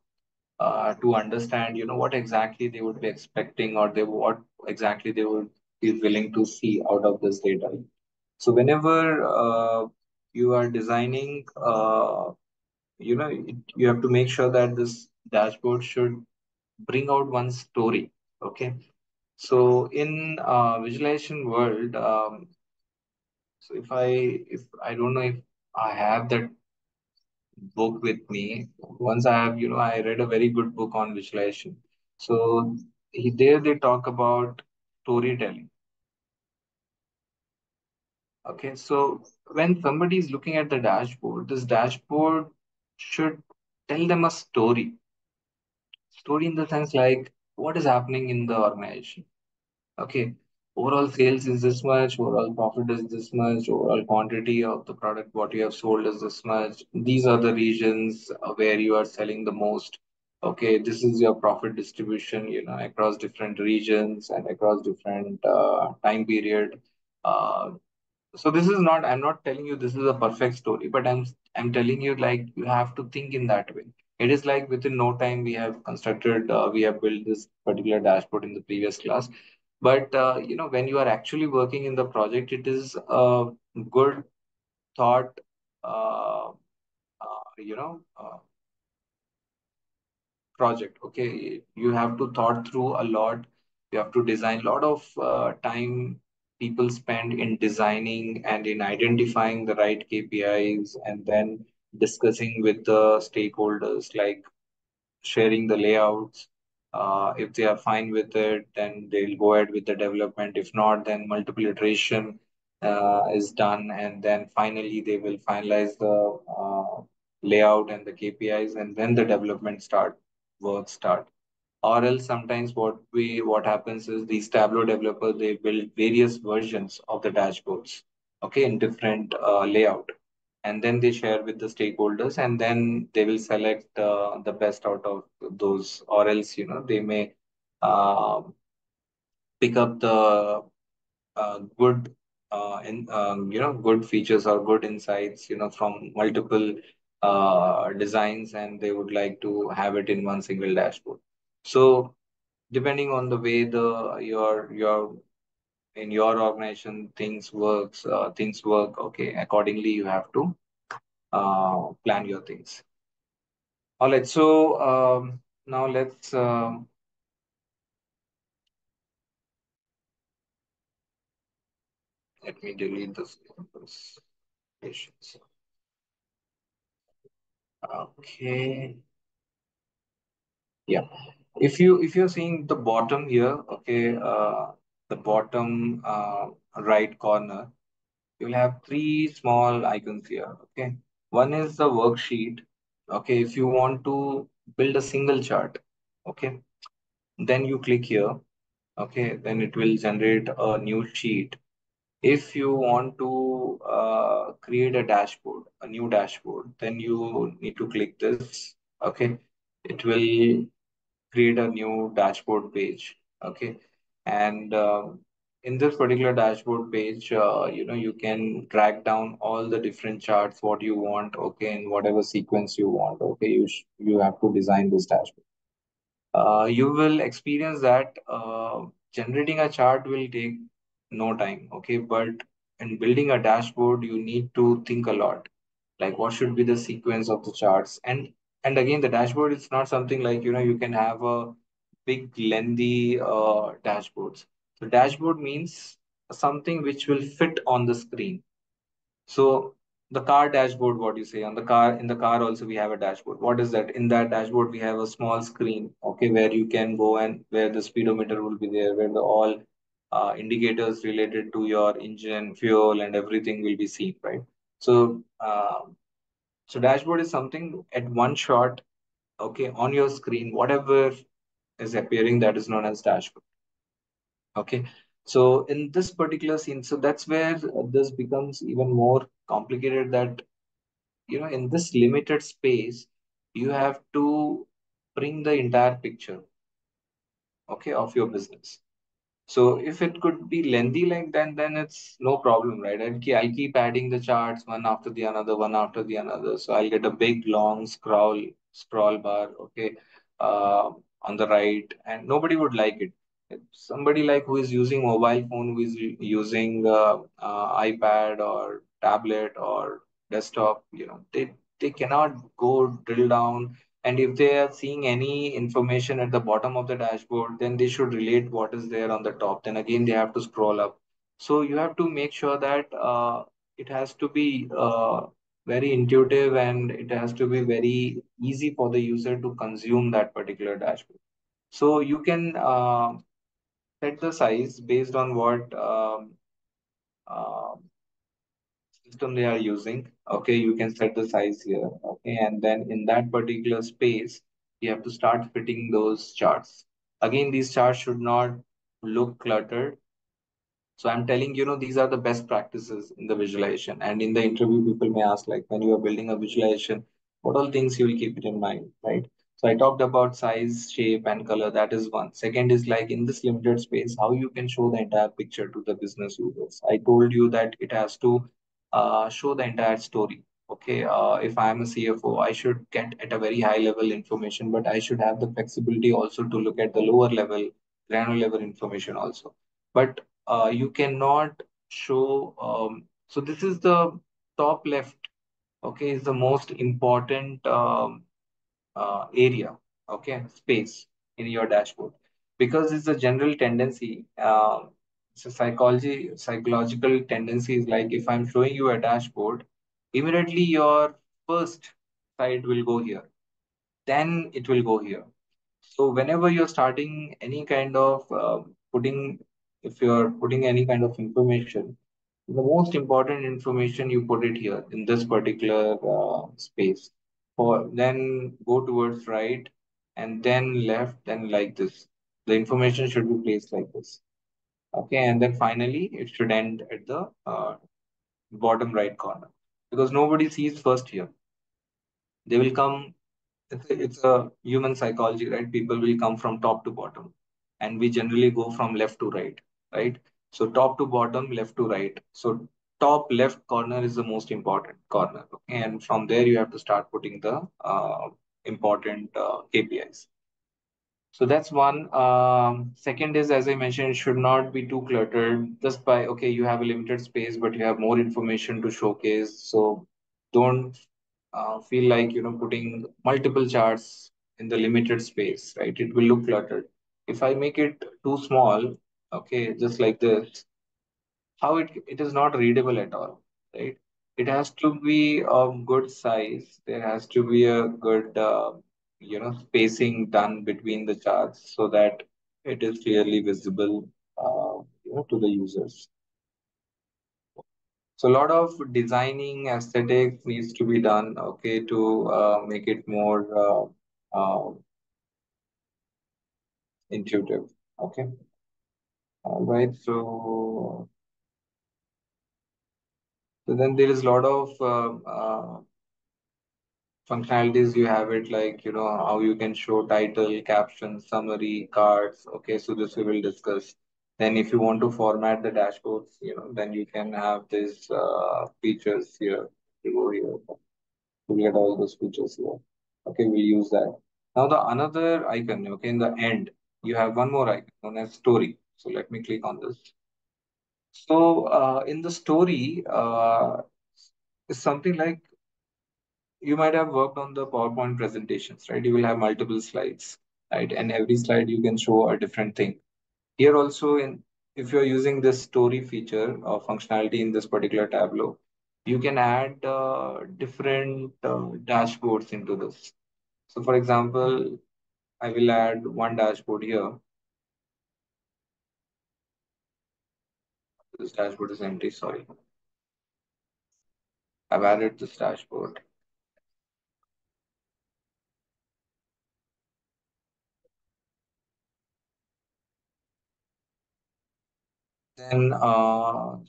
to understand, what exactly they would be expecting or what exactly they would be willing to see out of this data. So whenever you are designing, you have to make sure that this dashboard should bring out one story. Okay. So in visualization world, so if I don't know if I have that book with me. Once I have, I read a very good book on visualization. So there they talk about storytelling. Okay, so when somebody is looking at the dashboard, this dashboard should tell them a story. Story in the sense like what is happening in the organization. Okay, overall sales is this much, overall profit is this much, overall quantity of the product what you have sold is this much. These are the regions where you are selling the most. Okay, this is your profit distribution, across different regions and across different time period. Uh, so this is not, I'm not telling you this is a perfect story, but I'm telling you like you have to think in that way. It is like within no time we have built this particular dashboard in the previous class. But when you are actually working in the project, it is a good thought, uh, you know, project. Okay, you have to thought through a lot. You have to design a lot of time people spend in designing and in identifying the right KPIs and then discussing with the stakeholders like sharing the layouts. If they are fine with it, then they'll go ahead with the development. If not, then multiple iteration is done, and then finally they will finalize the layout and the KPIs, and then the development start. Or else sometimes what happens is these Tableau developers they build various versions of the dashboards, okay, in different layout, and then they share with the stakeholders and then they will select the best out of those, or else they may uh, pick up the good good features or good insights from multiple designs, and they would like to have it in one single dashboard. So depending on the way the your in your organization things work, okay, accordingly you have to plan your things. All right, so now let's Let me delete this patience. Okay. Yeah. If you're seeing the bottom here, okay, the bottom right corner, you'll have three small icons here. Okay. One is the worksheet. Okay. If you want to build a single chart, okay, then you click here. Okay. Then it will generate a new sheet. If you want to create a dashboard, a new dashboard, then you need to click this. Okay. It will create a new dashboard page. Okay. And in this particular dashboard page, you can drag down all the different charts, what you want, okay, in whatever sequence you want. Okay. You have to design this dashboard. You will experience that generating a chart will take no time, okay, but in building a dashboard you need to think a lot, like what should be the sequence of the charts. And again, the dashboard is not something like, you can have a big lengthy dashboards. So dashboard means something which will fit on the screen. So the car dashboard, what you say on the car, in the car also we have a dashboard. What is that? In that dashboard we have a small screen, okay, where you can go and where the speedometer will be there, where the all indicators related to your engine, fuel, and everything will be seen, right? So so dashboard is something at one shot, okay, on your screen, whatever is appearing, that is known as dashboard. Okay. So in this particular scene, so that's where this becomes even more complicated, that in this limited space you have to bring the entire picture, okay, of your business. So if it could be lengthy like that, then it's no problem, right? I'll keep adding the charts one after the another, one after the another. So I'll get a big long scroll bar, okay, on the right, and nobody would like it. If somebody like who is using mobile phone, who is using iPad or tablet or desktop, they cannot go drill down, and if they are seeing any information at the bottom of the dashboard, then they should relate what is there on the top. Then again, they have to scroll up. So you have to make sure that it has to be very intuitive, and it has to be very easy for the user to consume that particular dashboard. So you can set the size based on what uh, system they are using. Okay, you can set the size here. Okay, and then in that particular space, you have to start fitting those charts. Again, these charts should not look cluttered. So I'm telling, these are the best practices in the visualization. And in the interview, people may ask, like, when you are building a visualization, what all things you will keep it in mind, right? So I talked about size, shape, and color. That is one. Second is like in this limited space, how you can show the entire picture to the business users. I told you that it has to show the entire story. Okay, if I am a CFO, I should get at a very high level information, but I should have the flexibility also to look at the lower level, granular level information also. But you cannot show. So this is the top left. Okay, is the most important area. Okay, space in your dashboard, because it's a general tendency. It's a psychological tendency is like, if I'm showing you a dashboard, immediately your first side will go here, then it will go here. So whenever you're starting any kind of if you're putting any kind of information, the most important information you put it here in this particular space. For then go towards right, and then left, then like this. The information should be placed like this. Okay, and then finally it should end at the bottom right corner, because nobody sees first here. They will come. It's a human psychology, right? People will come from top to bottom, and we generally go from left to right, right? So top to bottom, left to right. So top left corner is the most important corner, okay? And from there you have to start putting the important KPIs. So that's one. Second is, as I mentioned, it should not be too cluttered. Just by, okay, you have a limited space, but you have more information to showcase. So don't feel like, putting multiple charts in the limited space, right? It will look cluttered. If I make it too small, okay, just like this, how it is not readable at all, right? It has to be of good size. There has to be a good spacing done between the charts so that it is clearly visible to the users. So a lot of designing aesthetics needs to be done, okay, to make it more intuitive. Okay. All right. So then there is a lot of functionalities. You have it like, how you can show title, caption, summary, cards. Okay. So this we will discuss. Then if you want to format the dashboards, then you can have these features here. You go here to get all those features here. Okay, we'll use that. Now the another icon, okay, in the end, you have one more icon known as story. So let me click on this. So in the story, it's something like you might have worked on the PowerPoint presentations, right? You will have multiple slides, right? And every slide you can show a different thing. Here also, in if you're using this story feature or functionality in this particular Tableau, you can add different dashboards into this. So for example, I will add one dashboard here. This dashboard is empty, sorry. I've added this dashboard. Then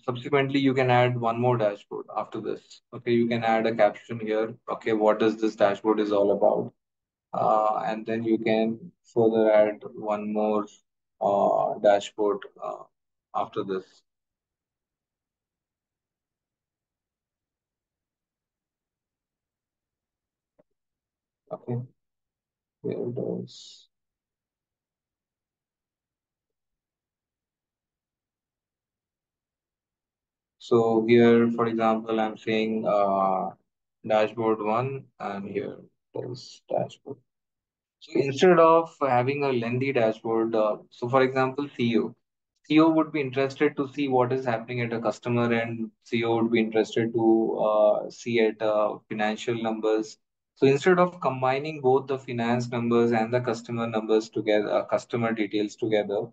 subsequently, you can add one more dashboard after this. Okay, you can add a caption here. Okay, what is this dashboard is all about? And then you can further add one more dashboard after this. Okay, here it is. So here, for example, I'm saying dashboard one, and here it is dashboard. So instead of having a lengthy dashboard, so for example, CEO would be interested to see what is happening at a customer, and CEO would be interested to see at financial numbers. So instead of combining both the finance numbers and the customer numbers together, customer details together,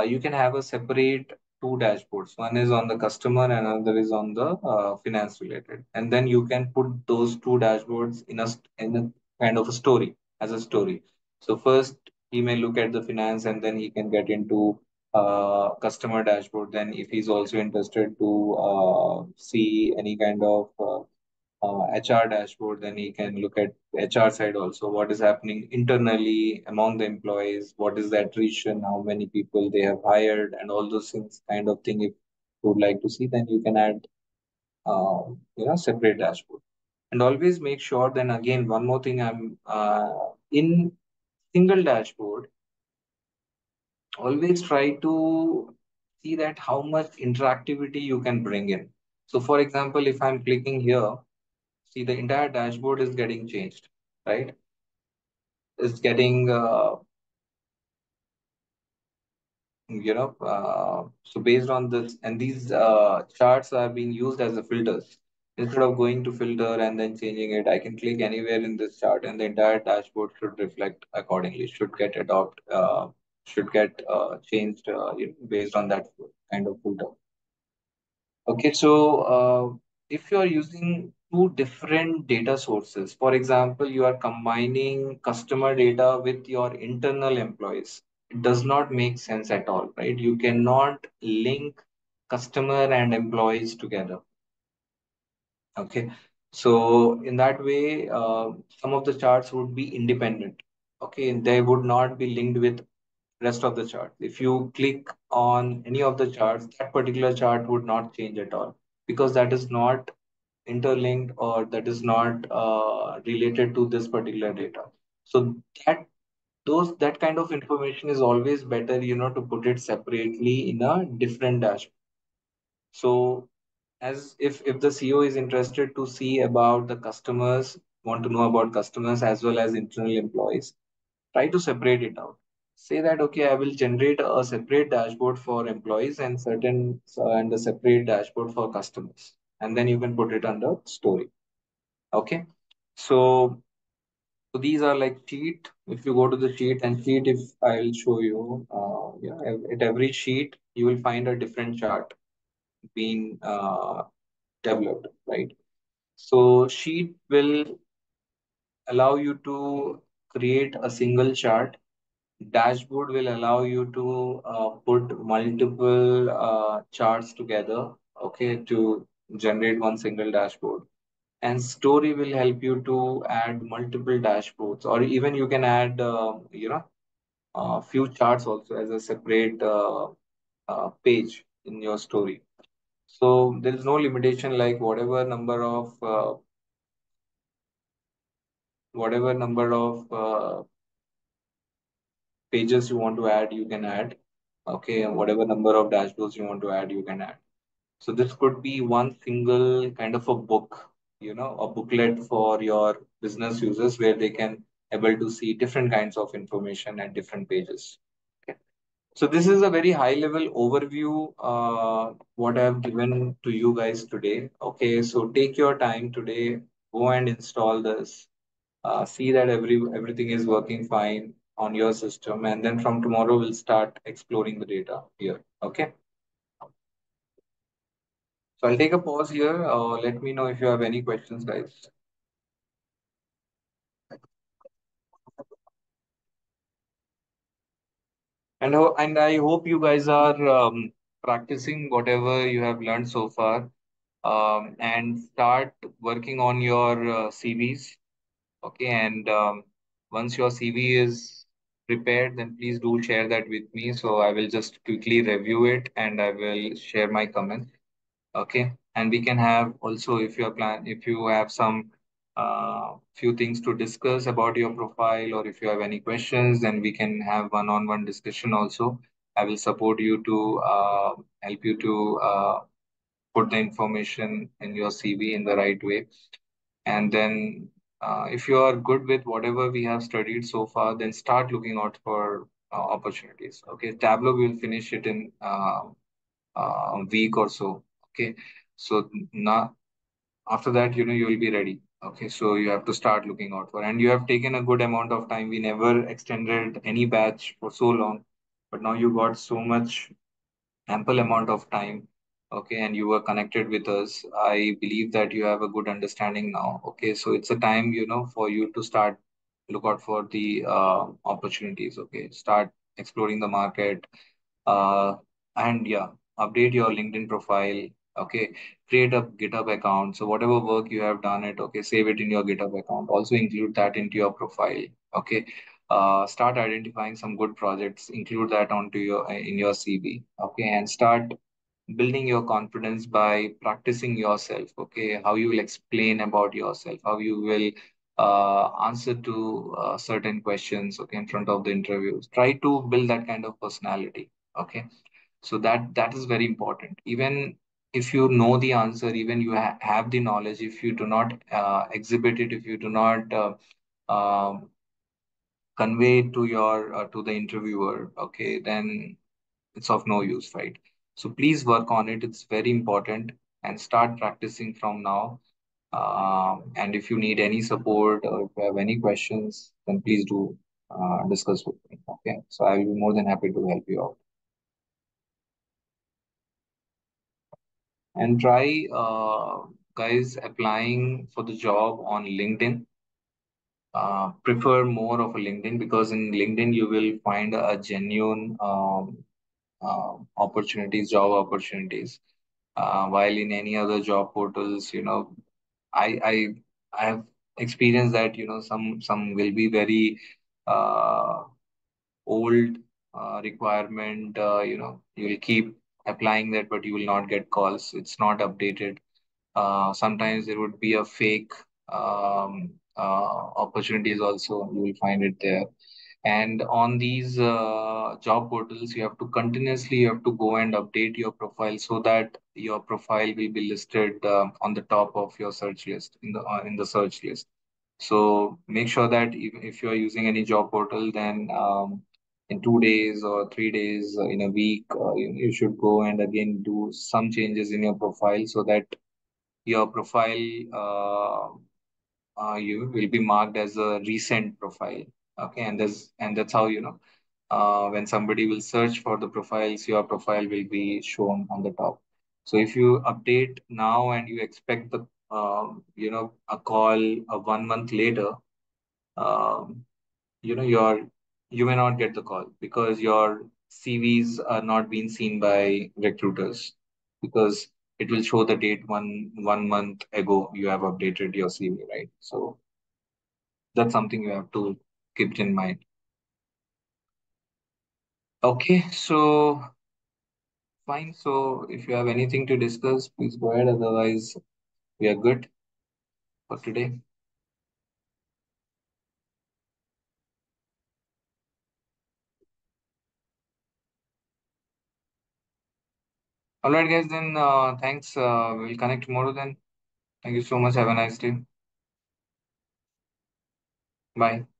you can have a separate two dashboards. One is on the customer and another is on the finance related. And then you can put those two dashboards in a kind of a story as a story. So first he may look at the finance and then he can get into customer dashboard. Then if he's also interested to see any kind of HR dashboard, then he can look at HR side also. What is happening internally among the employees? What is the attrition? How many people they have hired, and all those things kind of thing. If you would like to see, then you can add, separate dashboard. And always make sure. Then again, one more thing, I'm in single dashboard. Always try to see that how much interactivity you can bring in. So, for example, if I'm clicking here, see the entire dashboard is getting changed, right? It's getting so based on this, and these charts are being used as a filters. Instead of going to filter and then changing it, I can click anywhere in this chart and the entire dashboard should reflect accordingly, should get changed based on that kind of filter. Okay, so if you are using two different data sources, for example, you are combining customer data with your internal employees, it does not make sense at all, right? You cannot link customer and employees together. Okay, so in that way, some of the charts would be independent. Okay, they would not be linked with rest of the chart. If you click on any of the charts, that particular chart would not change at all because that is not interlinked or that is not related to this particular data. So that kind of information is always better, to put it separately in a different dashboard. So as if the CEO is interested to see about the customers, want to know about customers as well as internal employees, try to separate it out. say that okay, I will generate a separate dashboard for employees and and a separate dashboard for customers, and then you can put it under story. Okay, so so these are like sheet. If you go to the sheet and sheet, if I'll show you, yeah, at every sheet you will find a different chart being developed, right? So sheet will allow you to create a single chart. Dashboard will allow you to put multiple charts together, okay, to generate one single dashboard. And story will help you to add multiple dashboards, or even you can add, few charts also as a separate page in your story. So there is no limitation, like whatever number of pages you want to add, you can add. Okay, and whatever number of dashboards you want to add, you can add. So this could be one single kind of a book, a booklet for your business users where they can able to see different kinds of information at different pages. Okay. So this is a very high level overview, what I have given to you guys today. Okay, so take your time today, go and install this, see that everything is working fine on your system, and then from tomorrow we'll start exploring the data here. Okay, so I'll take a pause here. Let me know if you have any questions, guys. And I hope you guys are practicing whatever you have learned so far, and start working on your CVs. Okay, and once your CV is prepared, then please do share that with me. So I will just quickly review it and I will share my comments. Okay, and we can have also, if you have some few things to discuss about your profile, or if you have any questions, then we can have one-on-one discussion also. I will support you to help you to put the information in your CV in the right way. And then, if you are good with whatever we have studied so far, then start looking out for opportunities. Okay, Tableau will finish it in a week or so. Okay, so now after that, you will be ready. Okay, so you have to start looking out for, and you have taken a good amount of time. We never extended any batch for so long, but now you got so much ample amount of time. Okay, and you were connected with us. I believe that you have a good understanding now. Okay, so it's a time, for you to start look out for the opportunities. Okay, start exploring the market, uh, and yeah, update your LinkedIn profile. Okay, create a GitHub account. So whatever work you have done it, okay, save it in your GitHub account. Also include that into your profile. Okay, start identifying some good projects. Include that onto your in your CV. Okay, and start building your confidence by practicing yourself. Okay, how you will explain about yourself, how you will answer to certain questions. Okay, in front of the interviews, try to build that kind of personality. Okay, so that is very important. Even if you know the answer, even you have the knowledge, if you do not exhibit it, if you do not um convey it to the interviewer, okay, then it's of no use, right? So please work on it. It's very important, and start practicing from now. And if you need any support or if you have any questions, then please do discuss with me. Okay, so I will be more than happy to help you out. And try, guys, applying for the job on LinkedIn. Prefer more of a LinkedIn, because in LinkedIn you will find a genuine opportunities, job opportunities. While in any other job portals, I I I have experienced that some will be very uh, old requirement. You will keep applying that, but you will not get calls. It's not updated. Sometimes there would be a fake opportunities also. You will find it there. And on these job portals, you have to go and update your profile so that your profile will be listed on the top of your search list in the search list. So make sure that if you are using any job portal, then in 2 days or 3 days, in a week, you should go and again do some changes in your profile so that your profile you will be marked as a recent profile. Okay, and that's how when somebody will search for the profiles, your profile will be shown on the top. So if you update now and you expect the a call 1 month later, um, you may not get the call because your CVs are not being seen by recruiters, because it will show the date one month ago you have updated your CV, right? So that's something you have to keep in mind. Okay, so fine. So if you have anything to discuss, please go ahead. Otherwise, we are good for today. All right, guys. Then thanks. We'll connect tomorrow. Then thank you so much. Have a nice day. Bye.